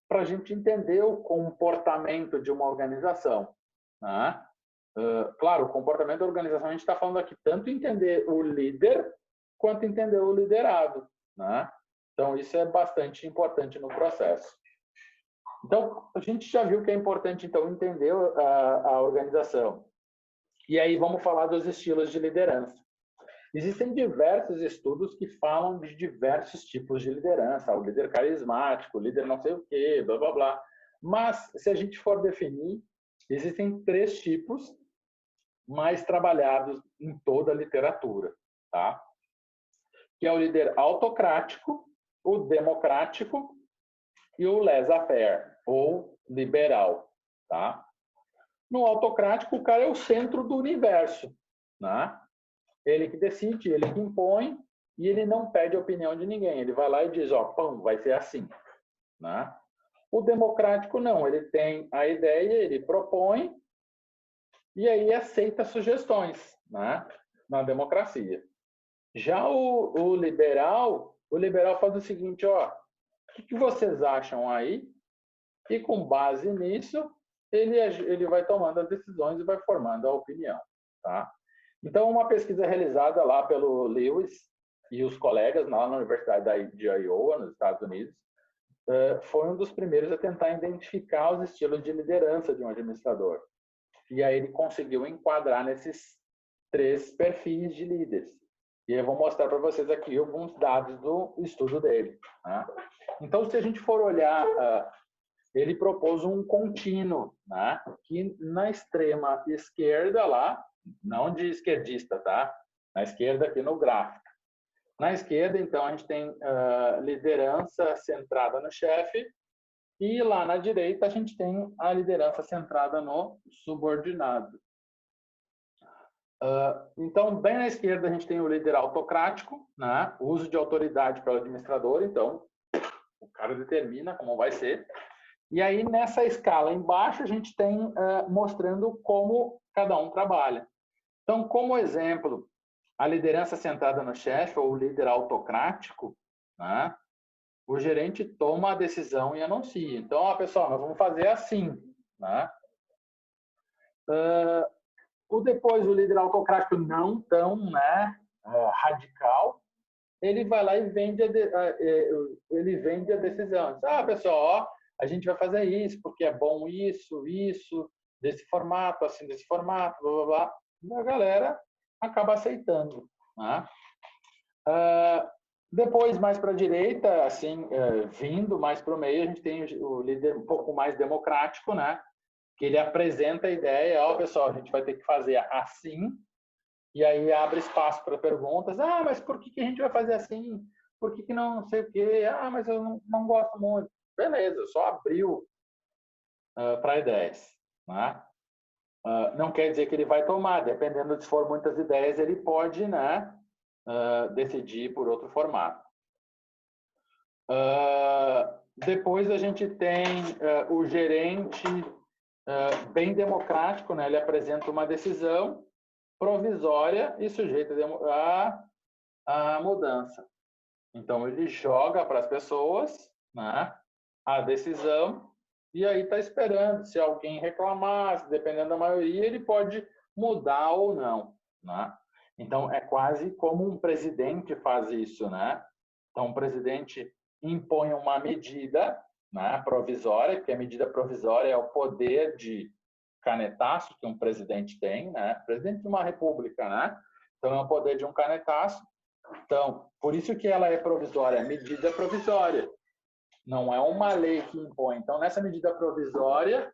para a gente entender o comportamento de uma organização, né? Claro, o comportamento da organização, a gente está falando aqui tanto entender o líder quanto entender o liderado, né? Então, isso é bastante importante no processo. Então, a gente já viu que é importante, então, entender a organização. E aí, vamos falar dos estilos de liderança. Existem diversos estudos que falam de diversos tipos de liderança, o líder carismático, o líder não sei o quê, blá, blá, blá. Mas, se a gente for definir, existem 3 tipos mais trabalhados em toda a literatura, tá? Que é o líder autocrático, o democrático e o laissez-faire, ou liberal, tá? No autocrático, o cara é o centro do universo, né? Ele que decide, ele que impõe e ele não pede a opinião de ninguém. Ele vai lá e diz, ó, pão, vai ser assim, né? O democrático não, ele tem a ideia, ele propõe e aí aceita sugestões, né? Na democracia. Já o liberal faz o seguinte, ó, o que vocês acham aí? E com base nisso, ele vai tomando as decisões e vai formando a opinião, tá? Então, uma pesquisa realizada lá pelo Lewis e os colegas lá na Universidade de Iowa, nos Estados Unidos, foi um dos primeiros a tentar identificar os estilos de liderança de um administrador. E aí ele conseguiu enquadrar nesses 3 perfis de líderes. E eu vou mostrar para vocês aqui alguns dados do estudo dele, né? Então, se a gente for olhar, ele propôs um contínuo, né? Que na extrema esquerda lá, não de esquerdista, tá? Na esquerda aqui no gráfico. Na esquerda, então, a gente tem liderança centrada no chefe e lá na direita a gente tem a liderança centrada no subordinado. Então, bem na esquerda a gente tem o líder autocrático, né? O uso de autoridade pelo administrador, então o cara determina como vai ser. E aí, nessa escala embaixo, a gente tem mostrando como cada um trabalha. Então, como exemplo, a liderança centrada no chefe, ou o líder autocrático, né? O gerente toma a decisão e anuncia. Então, ó, pessoal, nós vamos fazer assim, né? Depois, o líder autocrático não tão, né? radical, ele vai lá e vende ele vende a decisão. Diz, pessoal, ó, a gente vai fazer isso, porque é bom isso, desse formato, assim, desse formato, blá, blá, blá. E a galera acaba aceitando. Né? Depois, mais para a direita, assim, vindo mais para o meio, a gente tem o líder um pouco mais democrático, né? Que ele apresenta a ideia, pessoal, a gente vai ter que fazer assim, e aí abre espaço para perguntas. Mas por que a gente vai fazer assim? Por que não sei o quê? Mas eu não gosto muito. Beleza, só abriu para ideias. Né? Não quer dizer que ele vai tomar, dependendo de se for muitas ideias, ele pode, né, decidir por outro formato. Depois a gente tem o gerente bem democrático, né? Ele apresenta uma decisão provisória e sujeita à mudança. Então, ele joga para as pessoas, né, a decisão e aí está esperando. Se alguém reclamar, dependendo da maioria, ele pode mudar ou não. Né? Então, é quase como um presidente faz isso. Né? Então, o presidente impõe uma medida, né, provisória, que a medida provisória é o poder de canetaço que um presidente tem, né? Presidente de uma república, né? Então, é o poder de um canetaço. Então, por isso que ela é provisória, medida provisória. Não é uma lei que impõe. Então, nessa medida provisória,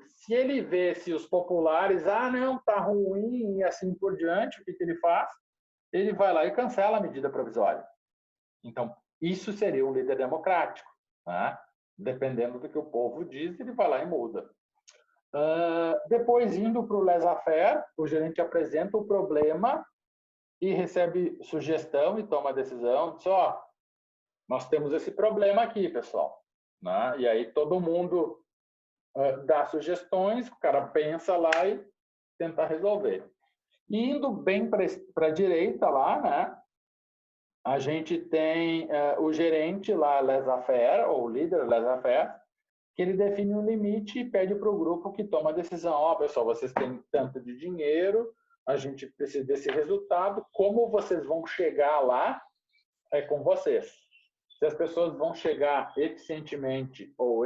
se ele vê se os populares, não, tá ruim e assim por diante, o que ele faz? Ele vai lá e cancela a medida provisória. Então, isso seria um líder democrático, né? Dependendo do que o povo diz, ele vai lá e muda. Depois, indo para o laissez-faire, o gerente apresenta o problema e recebe sugestão e toma a decisão. Diz, nós temos esse problema aqui, pessoal. Né? E aí todo mundo dá sugestões, o cara pensa lá e tenta resolver. E indo bem para a direita lá, né? A gente tem o gerente lá, laissez-faire, ou líder laissez-faire, que ele define um limite e pede para o grupo que toma a decisão. Pessoal, vocês têm tanto de dinheiro, a gente precisa desse resultado, como vocês vão chegar lá é com vocês. Se as pessoas vão chegar eficientemente ou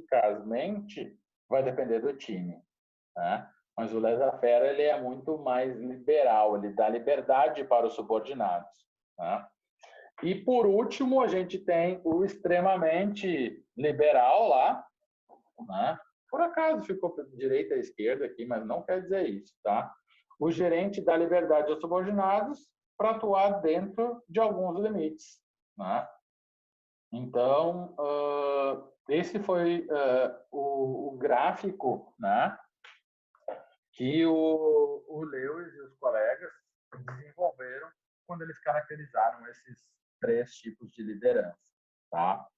eficazmente, vai depender do time. Né? Mas o laissez-faire ele é muito mais liberal, ele dá liberdade para os subordinados. Né? E, por último, a gente tem o extremamente liberal lá. Né? Por acaso ficou direita e esquerda aqui, mas não quer dizer isso. Tá? O gerente dá liberdade aos subordinados para atuar dentro de alguns limites. Né? Então, esse foi o gráfico, né, que o Lewis e os colegas desenvolveram quando eles caracterizaram esses 3 tipos de liderança. Tá?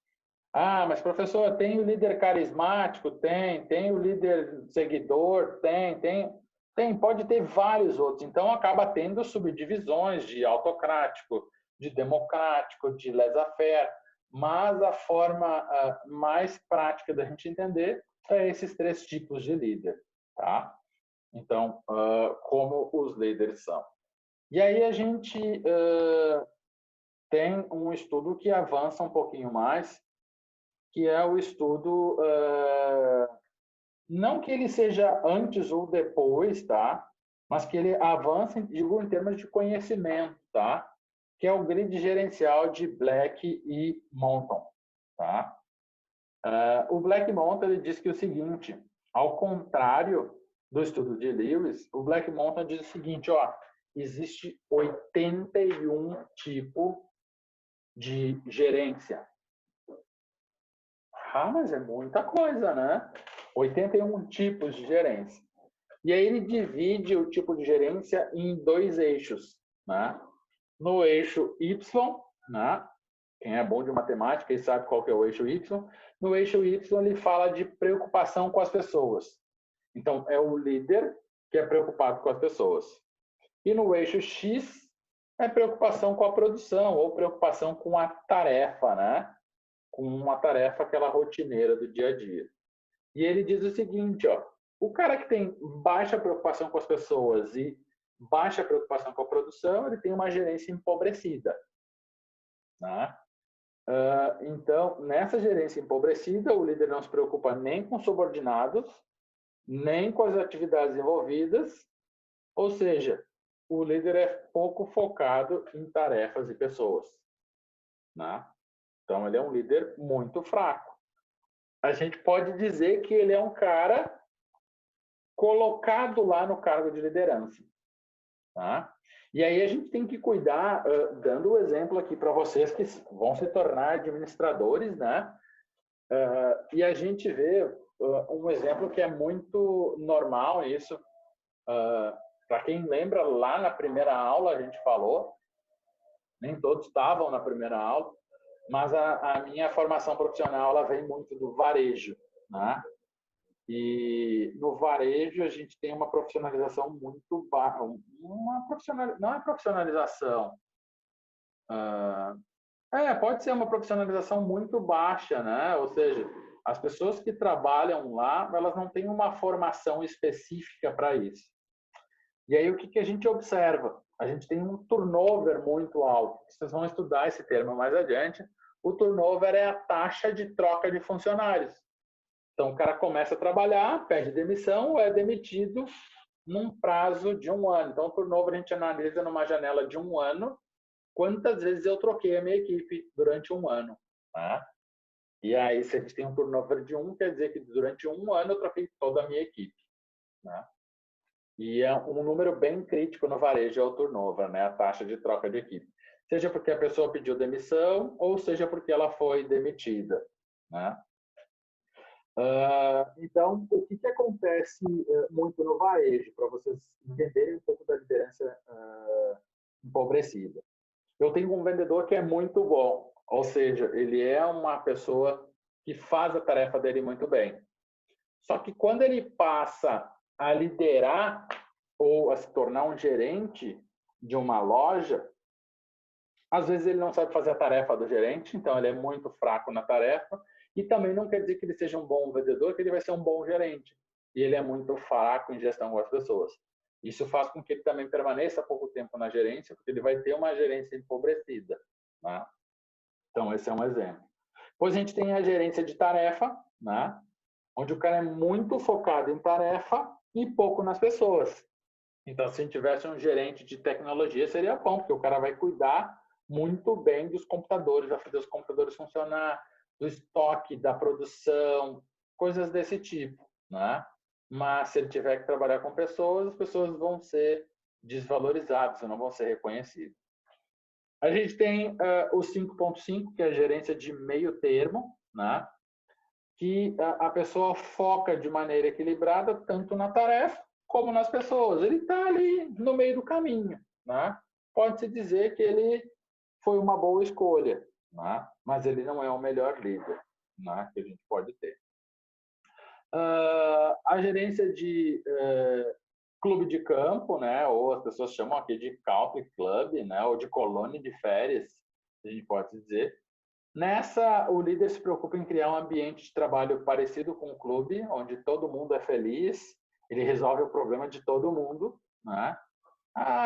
Mas professor, tem o líder carismático? Tem o líder seguidor? Tem, pode ter vários outros. Então, acaba tendo subdivisões de autocrático, de democrático, de laissez-faire, mas a forma mais prática da gente entender é esses 3 tipos de líder. Tá? Então, como os líderes são. E aí a gente tem um estudo que avança um pouquinho mais, que é o estudo, não que ele seja antes ou depois, tá? Mas que ele avança, digo, em termos de conhecimento, tá? Que é o grid gerencial de Black e Monton, tá? O Black e Monton ele diz que é o seguinte, ao contrário do estudo de Lewis, o Black Monton diz o seguinte, existe 81 tipos de gerência. Mas é muita coisa, né? 81 tipos de gerência. E aí ele divide o tipo de gerência em 2 eixos, né? No eixo Y, né? Quem é bom de matemática e sabe qual que é o eixo Y. No eixo Y ele fala de preocupação com as pessoas. Então, é o líder que é preocupado com as pessoas. E no eixo X é preocupação com a produção ou preocupação com a tarefa, né? Com uma tarefa aquela rotineira do dia a dia. E ele diz o seguinte, O cara que tem baixa preocupação com as pessoas e baixa preocupação com a produção, ele tem uma gerência empobrecida, né? Então, nessa gerência empobrecida, o líder não se preocupa nem com subordinados, nem com as atividades envolvidas, ou seja, o líder é pouco focado em tarefas e pessoas, né? Então, ele é um líder muito fraco. A gente pode dizer que ele é um cara colocado lá no cargo de liderança, tá? E aí a gente tem que cuidar, dando o exemplo aqui para vocês que vão se tornar administradores, né? E a gente vê um exemplo que é muito normal isso. Para quem lembra, lá na primeira aula a gente falou, nem todos estavam na primeira aula, mas a minha formação profissional ela vem muito do varejo, né? E no varejo a gente tem uma profissionalização muito baixa, não é profissionalização, pode ser uma profissionalização muito baixa, né? Ou seja, as pessoas que trabalham lá, elas não têm uma formação específica para isso. E aí o que a gente observa? A gente tem um turnover muito alto. Vocês vão estudar esse termo mais adiante. O turnover é a taxa de troca de funcionários. Então, o cara começa a trabalhar, pede demissão ou é demitido num prazo de 1 ano. Então, o turnover a gente analisa numa janela de 1 ano, quantas vezes eu troquei a minha equipe durante 1 ano. Tá? E aí, se a gente tem um turnover de 1, quer dizer que durante 1 ano eu troquei toda a minha equipe. Né? E é um número bem crítico no varejo, é o turnover, né? A taxa de troca de equipe. Seja porque a pessoa pediu demissão ou seja porque ela foi demitida. Né? Então, o que acontece muito no varejo, para vocês entenderem um pouco da liderança empobrecida? Eu tenho um vendedor que é muito bom, ou seja, ele é uma pessoa que faz a tarefa dele muito bem. Só que quando ele passa a liderar ou a se tornar um gerente de uma loja, às vezes ele não sabe fazer a tarefa do gerente, então ele é muito fraco na tarefa, e também não quer dizer que ele seja um bom vendedor, que ele vai ser um bom gerente. E ele é muito fraco em gestão com as pessoas. Isso faz com que ele também permaneça pouco tempo na gerência, porque ele vai ter uma gerência empobrecida. Né? Então, esse é um exemplo. Depois a gente tem a gerência de tarefa, né? Onde o cara é muito focado em tarefa e pouco nas pessoas. Então, se a gente tivesse um gerente de tecnologia, seria bom, porque o cara vai cuidar muito bem dos computadores, vai fazer os computadores funcionar, do estoque, da produção, coisas desse tipo, né? Mas se ele tiver que trabalhar com pessoas, as pessoas vão ser desvalorizadas, não vão ser reconhecidas. A gente tem o 5.5, que é a gerência de meio termo, né? Que a pessoa foca de maneira equilibrada tanto na tarefa como nas pessoas. Ele está ali no meio do caminho, né? Pode-se dizer que ele foi uma boa escolha, né? Mas ele não é o melhor líder, né? Que a gente pode ter. A gerência de clube de campo, né? Ou as pessoas chamam aqui de country club, né? Ou de colônia de férias, a gente pode dizer. Nessa, o líder se preocupa em criar um ambiente de trabalho parecido com o clube, onde todo mundo é feliz, ele resolve o problema de todo mundo, né?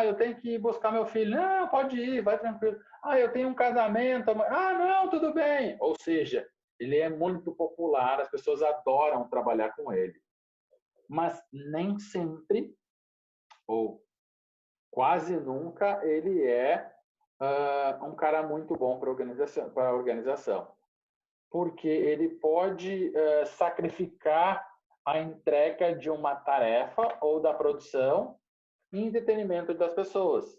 Eu tenho que ir buscar meu filho. Não, pode ir, vai tranquilo. Eu tenho um casamento. Não, tudo bem. Ou seja, ele é muito popular, as pessoas adoram trabalhar com ele. Mas nem sempre, ou quase nunca, ele é um cara muito bom para a organização. Porque ele pode sacrificar a entrega de uma tarefa ou da produção em detrimento das pessoas.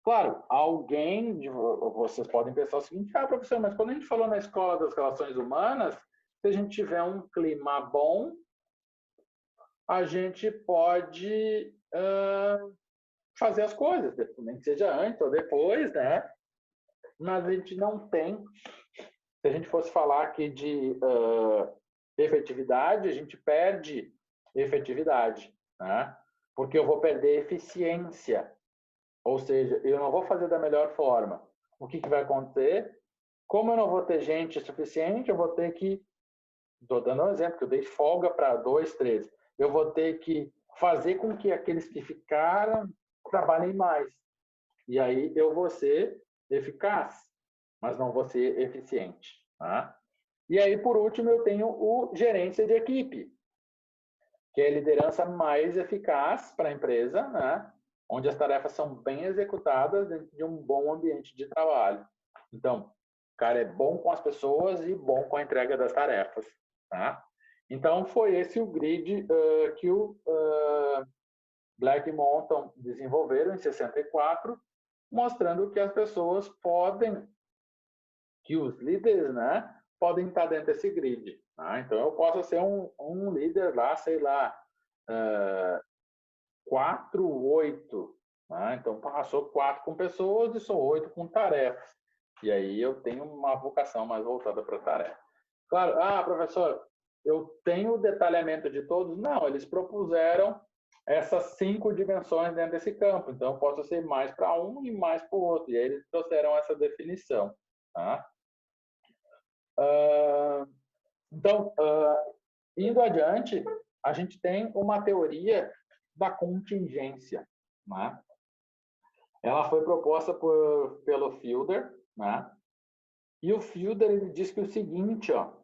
Claro, vocês podem pensar o seguinte, professor, mas quando a gente falou na escola das relações humanas, se a gente tiver um clima bom, a gente pode fazer as coisas, nem que seja antes ou depois, né? Mas a gente não tem. Se a gente fosse falar aqui de efetividade, a gente perde efetividade, né? Porque eu vou perder eficiência. Ou seja, eu não vou fazer da melhor forma. O que vai acontecer? Como eu não vou ter gente suficiente, eu vou ter que... Estou dando um exemplo, que eu dei folga para 2, 3. eu vou ter que fazer com que aqueles que ficaram trabalhem mais. E aí eu vou ser eficaz, mas não vou ser eficiente. Tá? E aí, por último, eu tenho o gerência de equipe, que é a liderança mais eficaz para a empresa, né? Onde as tarefas são bem executadas dentro de um bom ambiente de trabalho. Então, o cara é bom com as pessoas e bom com a entrega das tarefas. Tá? Então, foi esse o grid que o Black e Moulton desenvolveram em 64, mostrando que as pessoas podem, que os líderes, né, podem estar dentro desse grid. Tá? Então, eu posso ser um líder lá, sei lá, 4, 8. Tá? Então, sou 4 com pessoas e sou 8 com tarefas. E aí eu tenho uma vocação mais voltada para tarefa. Claro, professor, eu tenho o detalhamento de todos? Não, eles propuseram essas 5 dimensões dentro desse campo. Então, eu posso ser mais para um e mais para o outro. E aí eles trouxeram essa definição. Tá? Então, indo adiante, a gente tem uma teoria da contingência. Né? Ela foi proposta pelo Fielder, né? E o Fielder ele diz que o seguinte, ó,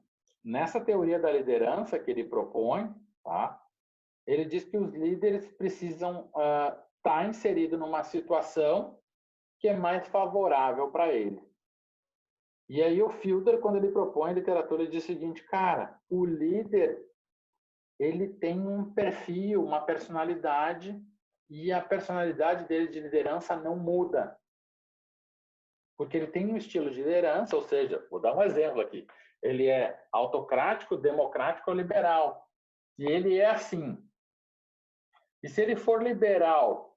nessa teoria da liderança que ele propõe, tá? Ele diz que os líderes precisam estar inseridos numa situação que é mais favorável para ele. E aí o Fielder, quando ele propõe a literatura, ele diz o seguinte, cara, o líder ele tem um perfil, uma personalidade, e a personalidade dele de liderança não muda. Porque ele tem um estilo de liderança, ou seja, vou dar um exemplo aqui, ele é autocrático, democrático ou liberal. E ele é assim. E se ele for liberal,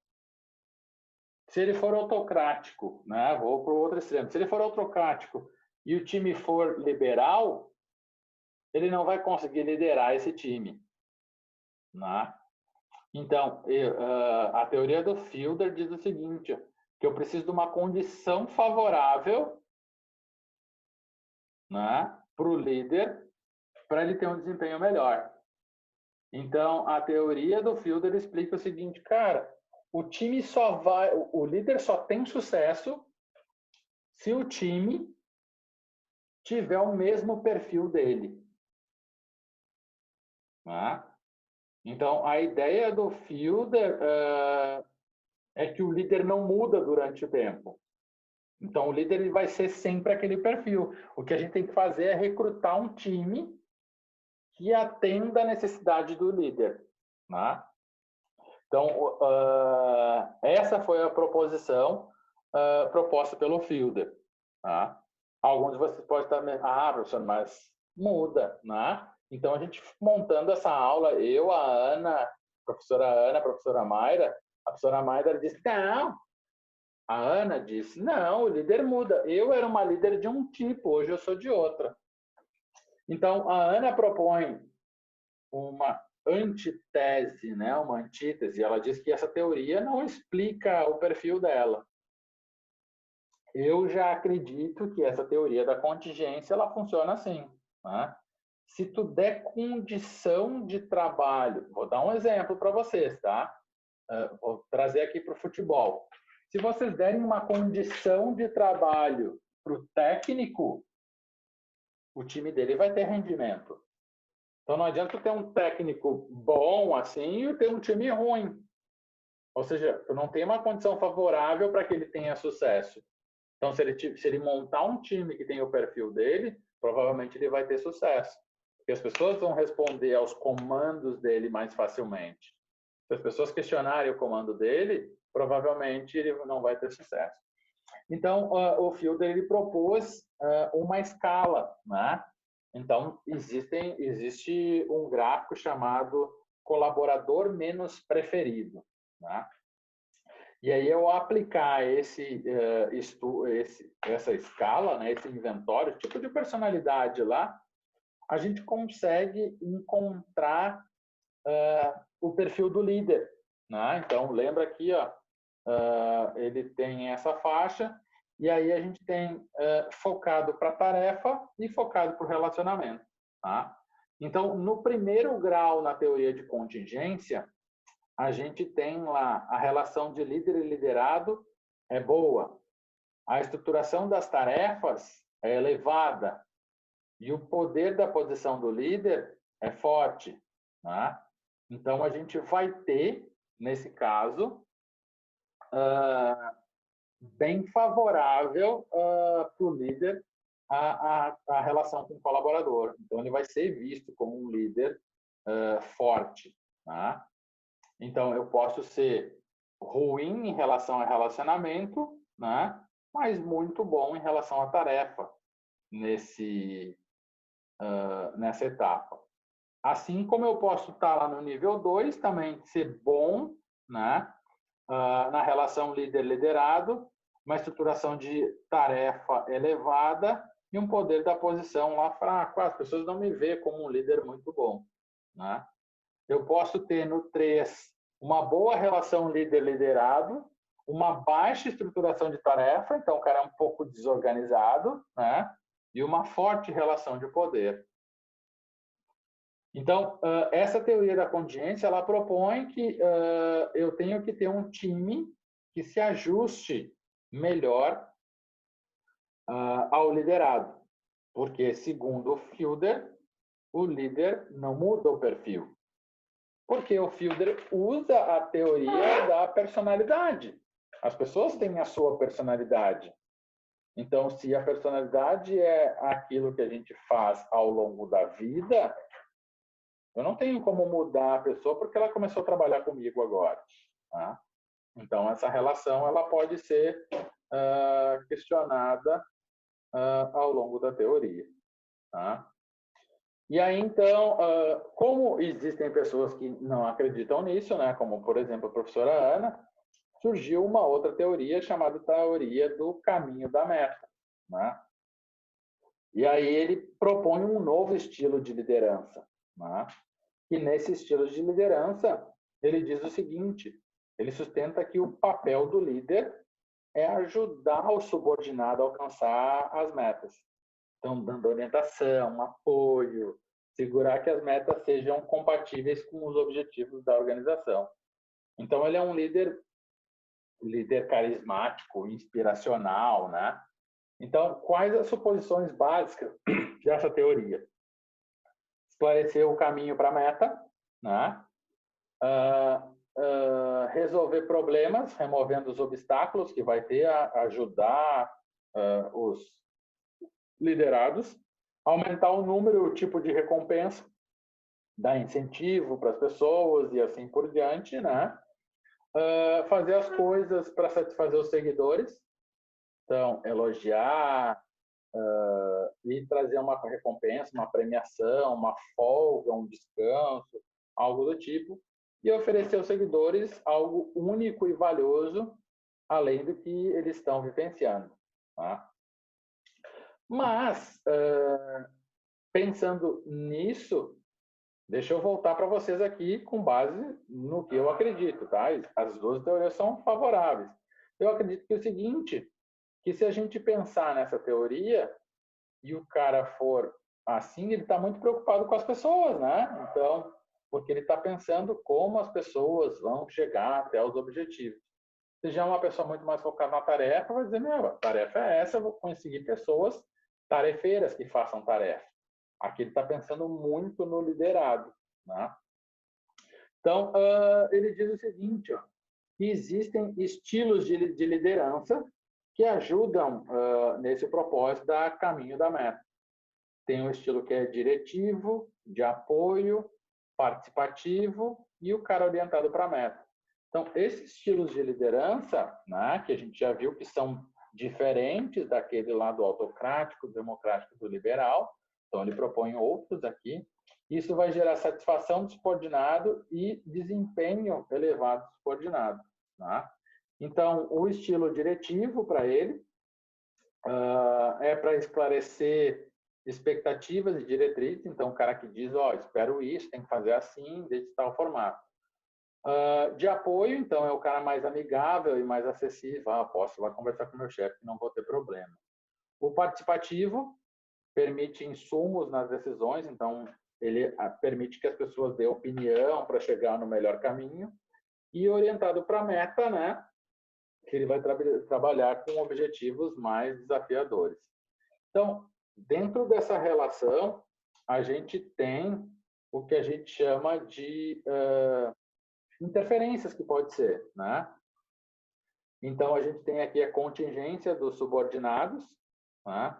se ele for autocrático, né? Vou para o outro extremo. Se ele for autocrático e o time for liberal, ele não vai conseguir liderar esse time. Né? Então, a teoria do Fielder diz o seguinte, que eu preciso de uma condição favorável, né, para o líder, para ele ter um desempenho melhor. Então, a teoria do Fielder explica o seguinte, cara, o líder só tem sucesso se o time tiver o mesmo perfil dele. Né? Então, a ideia do Fielder é que o líder não muda durante o tempo. Então, o líder ele vai ser sempre aquele perfil. O que a gente tem que fazer é recrutar um time que atenda a necessidade do líder. Né? Então, essa foi a proposição proposta pelo Fielder. Tá? Alguns de vocês podem estar, professor, mas muda. Né? Então, a gente montando essa aula, eu, a Ana, a professora Mayra, a professora Mayra disse, não. A Ana disse, não, o líder muda. Eu era uma líder de um tipo, hoje eu sou de outra. Então, a Ana propõe uma antitese, né? Uma antítese. Ela diz que essa teoria não explica o perfil dela. Eu já acredito que essa teoria da contingência ela funciona assim. Né? Se tu der condição de trabalho, vou dar um exemplo para vocês, tá? Vou trazer aqui para o futebol. Se vocês derem uma condição de trabalho para o técnico, o time dele vai ter rendimento. Então, não adianta ter um técnico bom assim e ter um time ruim. Ou seja, tu não tem uma condição favorável para que ele tenha sucesso. Então, se ele montar um time que tem o perfil dele, provavelmente ele vai ter sucesso. Porque as pessoas vão responder aos comandos dele mais facilmente. Se as pessoas questionarem o comando dele, provavelmente ele não vai ter sucesso. Então, o Fielder ele propôs uma escala, né? Então, existe um gráfico chamado colaborador menos preferido, né? E aí, eu aplicar essa escala, né, esse inventório, tipo de personalidade lá, a gente consegue encontrar o perfil do líder. Né? Então, lembra aqui, ó, ele tem essa faixa, e aí a gente tem focado para tarefa e focado para o relacionamento. Tá? Então, no primeiro grau na teoria de contingência, a gente tem lá a relação de líder e liderado é boa, a estruturação das tarefas é elevada e o poder da posição do líder é forte, né? Então, a gente vai ter, nesse caso, bem favorável para o líder a relação com o colaborador. Então, ele vai ser visto como um líder forte, né? Então, eu posso ser ruim em relação ao relacionamento, né? Mas muito bom em relação à tarefa nessa etapa. Assim como eu posso estar lá no nível 2, também ser bom, né? Na relação líder-liderado, uma estruturação de tarefa elevada e um poder da posição lá fraco. As pessoas não me veem como um líder muito bom, né? Eu posso ter no 3 uma boa relação líder-liderado, uma baixa estruturação de tarefa, então o cara é um pouco desorganizado, né? E uma forte relação de poder. Então, essa teoria da contingência, ela propõe que eu tenho que ter um time que se ajuste melhor ao liderado. Porque, segundo o Fielder, o líder não muda o perfil. Porque o Fielder usa a teoria da personalidade. As pessoas têm a sua personalidade. Então, se a personalidade é aquilo que a gente faz ao longo da vida, eu não tenho como mudar a pessoa porque ela começou a trabalhar comigo agora. Tá? Então, essa relação ela pode ser questionada ao longo da teoria. Tá? E aí, então, como existem pessoas que não acreditam nisso, né, como, por exemplo, a professora Ana, surgiu uma outra teoria chamada teoria do caminho da meta. Né? E aí ele propõe um novo estilo de liderança. Né? E nesse estilo de liderança, ele diz o seguinte, ele sustenta que o papel do líder é ajudar o subordinado a alcançar as metas. Então, dando orientação, apoio, segurar que as metas sejam compatíveis com os objetivos da organização. Então, ele é um líder carismático, inspiracional, né? Então, quais as suposições básicas dessa teoria? Esclarecer o caminho para a meta, né? Resolver problemas, removendo os obstáculos que vai ter a ajudar os liderados, aumentar o número, o tipo de recompensa, dar incentivo para as pessoas e assim por diante, né? Fazer as coisas para satisfazer os seguidores, então elogiar e trazer uma recompensa, uma premiação, uma folga, um descanso, algo do tipo, e oferecer aos seguidores algo único e valioso, além do que eles estão vivenciando. Tá? Mas, pensando nisso, deixa eu voltar para vocês aqui com base no que eu acredito, tá? As duas teorias são favoráveis. Eu acredito que é o seguinte, que se a gente pensar nessa teoria e o cara for assim, ele está muito preocupado com as pessoas, né? Então, porque ele está pensando como as pessoas vão chegar até os objetivos. Se já é uma pessoa muito mais focada na tarefa, vai dizer, meu, a tarefa é essa, eu vou conseguir pessoas tarefeiras que façam tarefa. Aqui ele está pensando muito no liderado. Né? Então, ele diz o seguinte, ó, que existem estilos de liderança que ajudam nesse propósito da caminho da meta. Tem um estilo que é diretivo, de apoio, participativo e o cara orientado para a meta. Então, esses estilos de liderança, né, que a gente já viu que são diferentes daquele lado autocrático, democrático do liberal, então ele propõe outros aqui, isso vai gerar satisfação do subordinado e desempenho elevado do subordinado. Né? Então, o estilo diretivo para ele é para esclarecer expectativas e diretrizes, então o cara que diz, ó, espero isso, tem que fazer assim, desse tal formato. De apoio, então, é o cara mais amigável e mais acessível. Posso ir lá conversar com o meu chefe, não vou ter problema. O participativo permite insumos nas decisões, então, ele permite que as pessoas dêem opinião para chegar no melhor caminho, e orientado para a meta, né, que ele vai trabalhar com objetivos mais desafiadores. Então, dentro dessa relação, a gente tem o que a gente chama de interferências, que pode ser, né? Então, a gente tem aqui a contingência dos subordinados, né?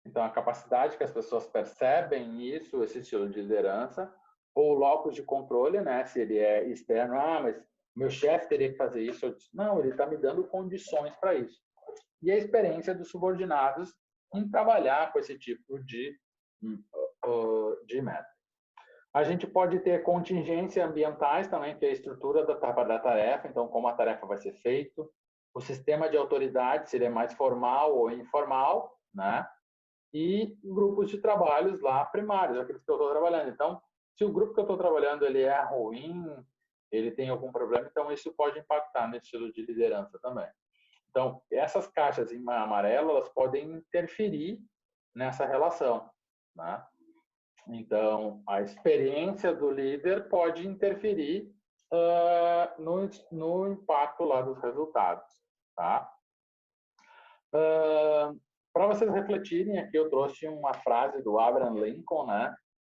Então, a capacidade que as pessoas percebem isso, esse estilo de liderança, ou o locus de controle, né? Se ele é externo, mas meu chefe teria que fazer isso. Eu disse, não, ele está me dando condições para isso. E a experiência dos subordinados em trabalhar com esse tipo de meta. A gente pode ter contingências ambientais também, que é a estrutura da tarefa, então como a tarefa vai ser feita, o sistema de autoridade, se ele é mais formal ou informal, né? E grupos de trabalhos lá primários, aqueles que eu estou trabalhando. Então, se o grupo que eu estou trabalhando ele é ruim, ele tem algum problema, então isso pode impactar no estilo de liderança também. Então, essas caixas em amarelo, elas podem interferir nessa relação, né? Então, a experiência do líder pode interferir no impacto lá dos resultados, tá? Para vocês refletirem, aqui eu trouxe uma frase do Abraham Lincoln, né?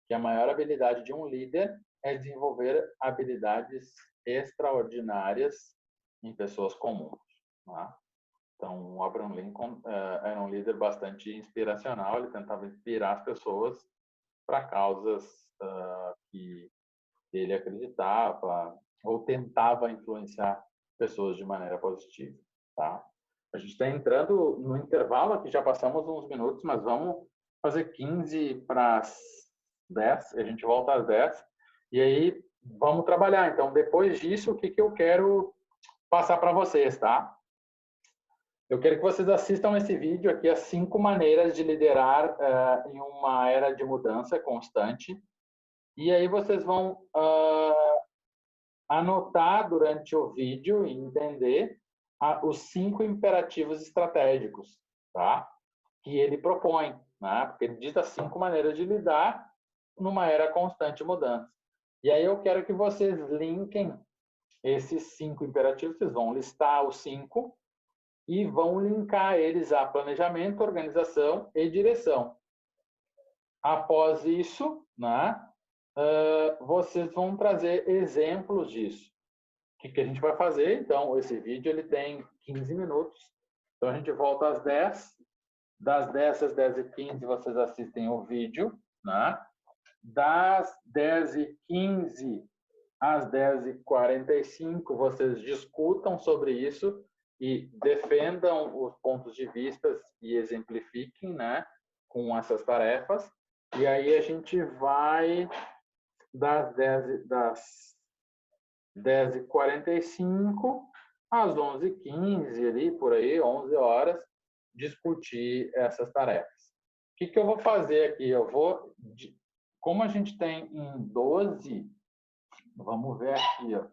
Que a maior habilidade de um líder é desenvolver habilidades extraordinárias em pessoas comuns, né? Então, o Abraham Lincoln era um líder bastante inspiracional, ele tentava inspirar as pessoas para causas que ele acreditava ou tentava influenciar pessoas de maneira positiva, tá? A gente está entrando no intervalo aqui, já passamos uns minutos, mas vamos fazer 15 para as 10, a gente volta às 10, e aí vamos trabalhar. Então, depois disso, o que eu quero passar para vocês, tá? Eu quero que vocês assistam esse vídeo aqui, as 5 maneiras de liderar em uma era de mudança constante. E aí vocês vão anotar durante o vídeo e entender os 5 imperativos estratégicos, tá? Que ele propõe, né? Porque ele diz as 5 maneiras de lidar numa era constante de mudança. E aí eu quero que vocês linkem esses 5 imperativos, vocês vão listar os 5 e vão linkar eles a planejamento, organização e direção. Após isso, né, vocês vão trazer exemplos disso. O que a gente vai fazer? Então, esse vídeo ele tem 15 minutos. Então, a gente volta às 10. Das 10 às 10h15, vocês assistem o vídeo. Né? Das 10h15 às 10h45, vocês discutam sobre isso e defendam os pontos de vista e exemplifiquem, né, com essas tarefas. E aí a gente vai das 10h45 às 11h15, ali, por aí, 11 horas, discutir essas tarefas. O que eu vou fazer aqui? Como a gente tem em 12, vamos ver aqui, ó.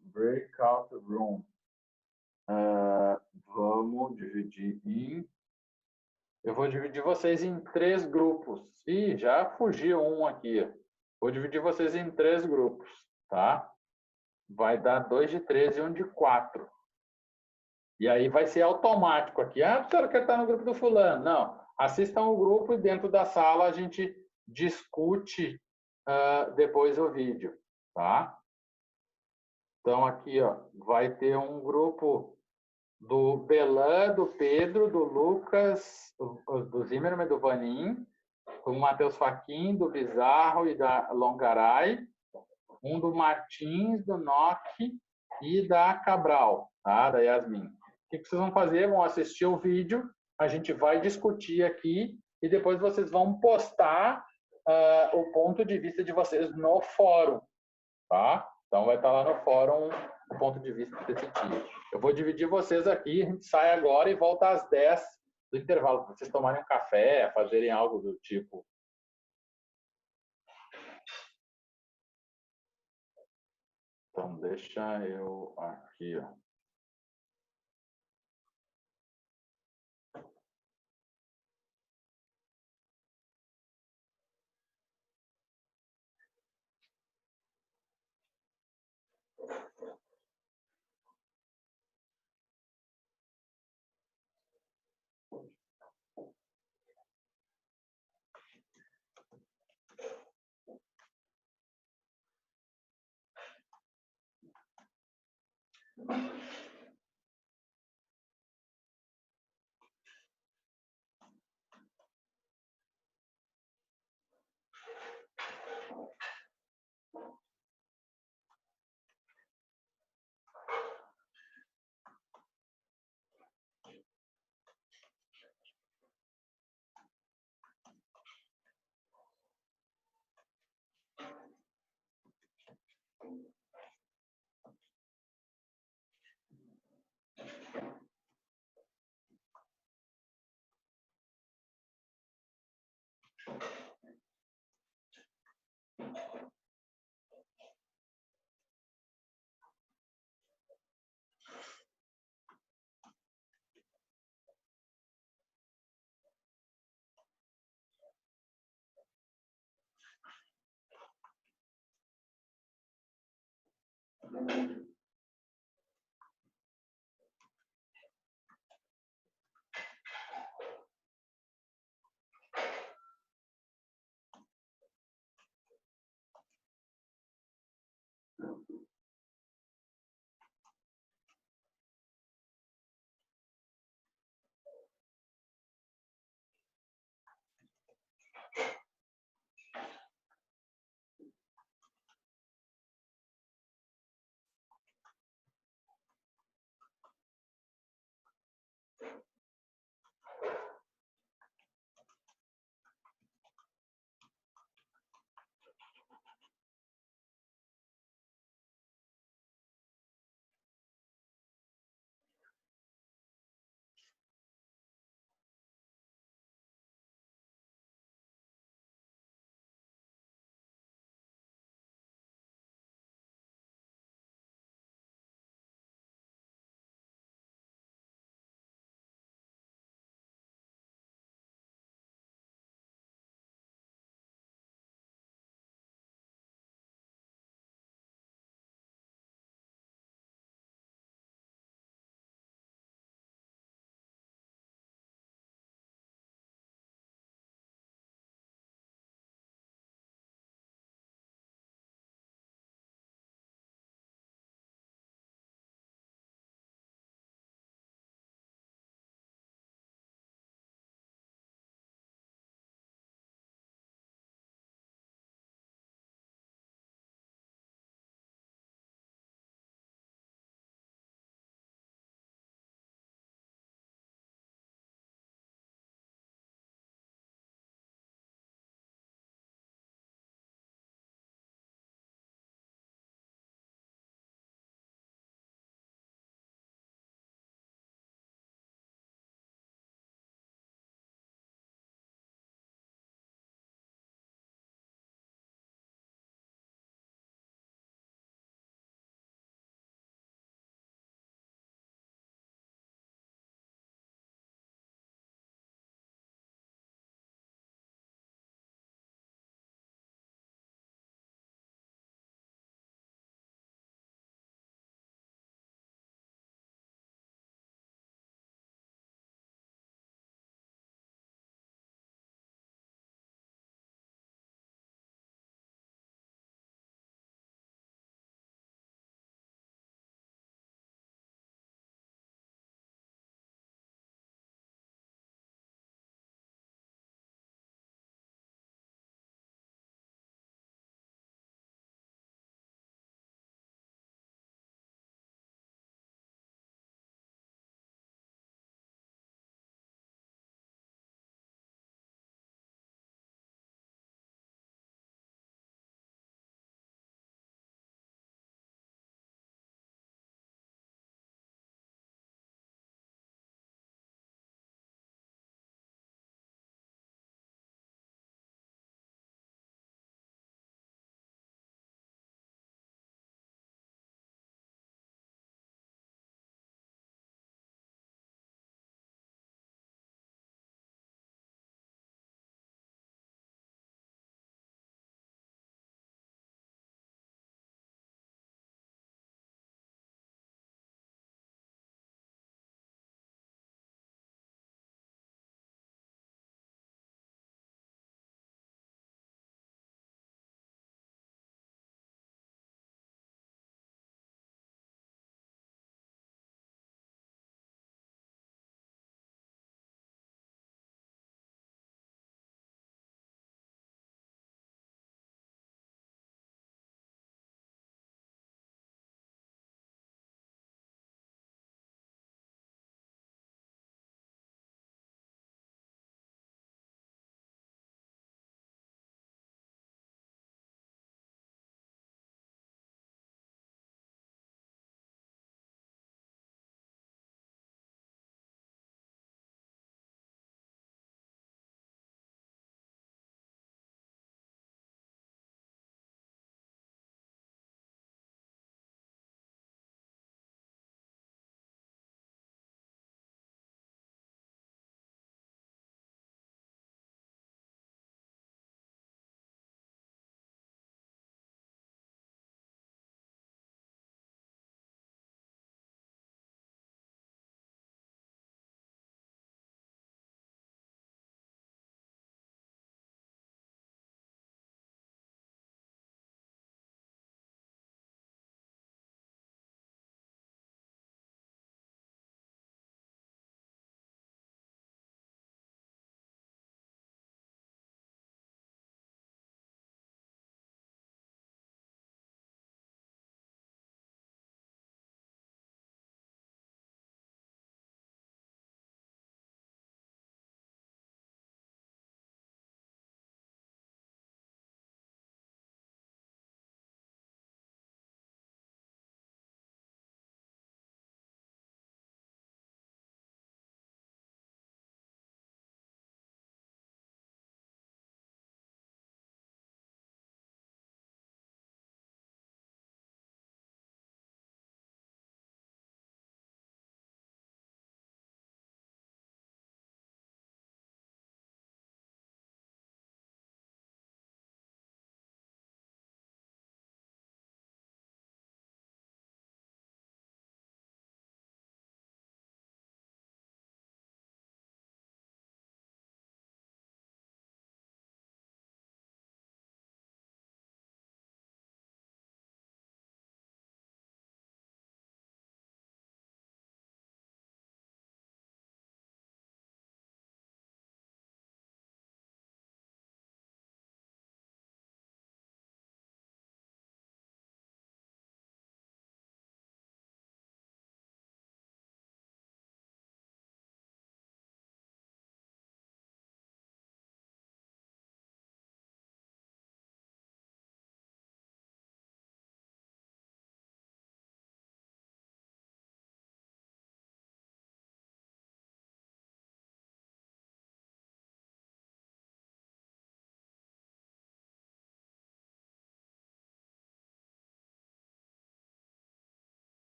Breakout room. Vamos dividir em... Eu vou dividir vocês em 3 grupos. Ih, já fugiu um aqui. Vou dividir vocês em 3 grupos, tá? Vai dar 2 de 3 e 1 de 4. E aí vai ser automático aqui. Ah, você quer estar no grupo do fulano? Não. Assistam o grupo e dentro da sala a gente discute depois o vídeo, tá? Então aqui, ó, vai ter um grupo do Belan, do Pedro, do Lucas, do Zimmermann, do Vanin, do Matheus Faquin, do Bizarro e da Longaray, um do Martins, do Nock e da Cabral, tá? Da Yasmin. O que vocês vão fazer? Vão assistir o vídeo, a gente vai discutir aqui e depois vocês vão postar o ponto de vista de vocês no fórum, tá? Então vai estar lá no fórum o ponto de vista desse time. Eu vou dividir vocês aqui, a gente sai agora e volta às 10 do intervalo, para vocês tomarem um café, fazerem algo do tipo. Então, deixa eu aqui, ó.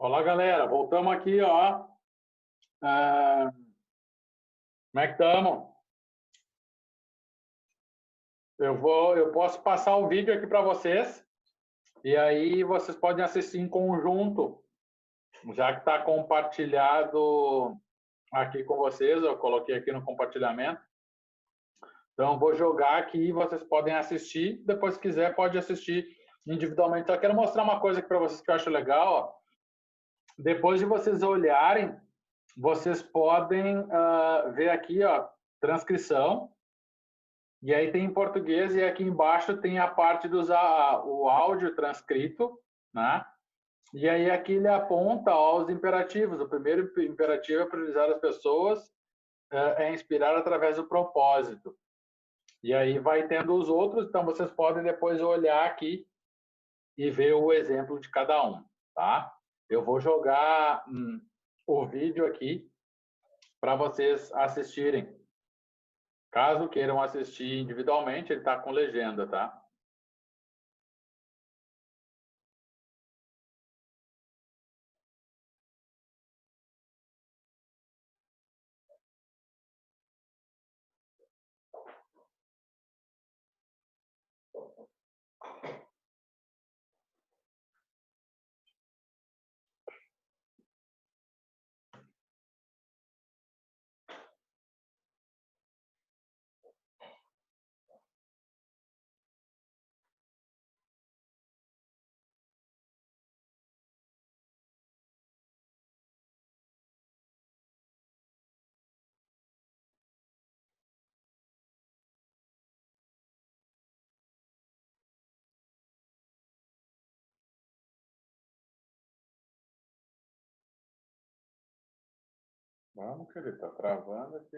Olá, galera. Voltamos aqui, ó. Como é que estamos? Eu posso passar o vídeo aqui para vocês e aí vocês podem assistir em conjunto, já que está compartilhado aqui com vocês. Eu coloquei aqui no compartilhamento. Então, vou jogar aqui e vocês podem assistir. Depois, se quiser, pode assistir individualmente. Só quero mostrar uma coisa aqui para vocês que eu acho legal. Ó. Depois de vocês olharem, vocês podem ver aqui, ó, transcrição. E aí tem em português e aqui embaixo tem a parte do o áudio transcrito, né? E aí aqui ele aponta aos imperativos. O primeiro imperativo é priorizar as pessoas, é inspirar através do propósito. E aí vai tendo os outros, então vocês podem depois olhar aqui e ver o exemplo de cada um, tá? Eu vou jogar o vídeo aqui para vocês assistirem. Caso queiram assistir individualmente, ele está com legenda, tá? Vamos, que ele está travando aqui.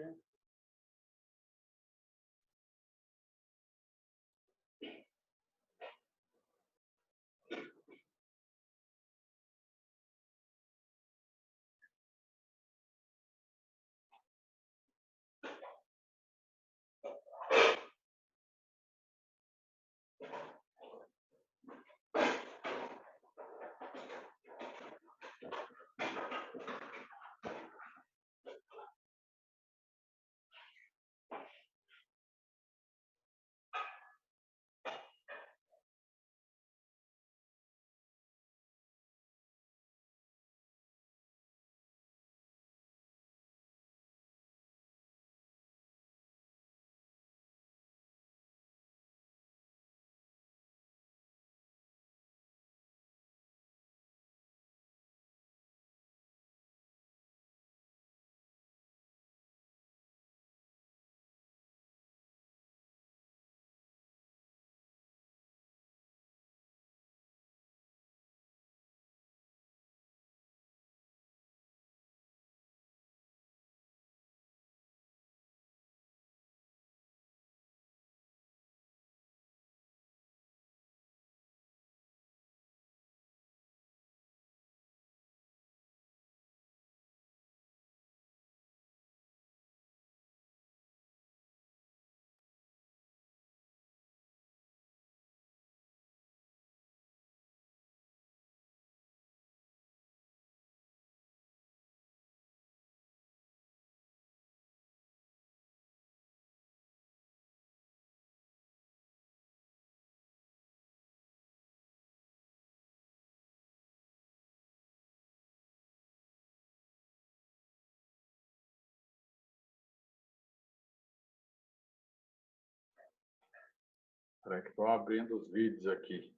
Espera que estou abrindo os vídeos aqui.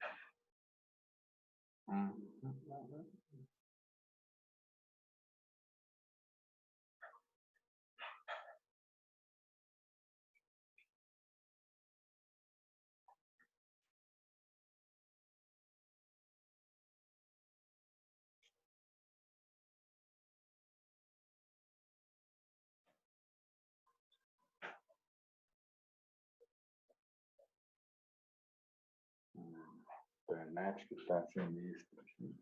Internet que está sinistra aqui.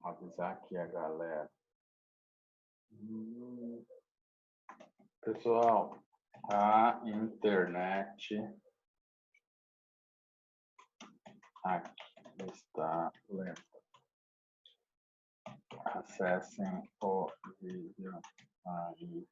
avisar aqui a galera. Pessoal, a internet aqui está lenta. Acessem o vídeo aí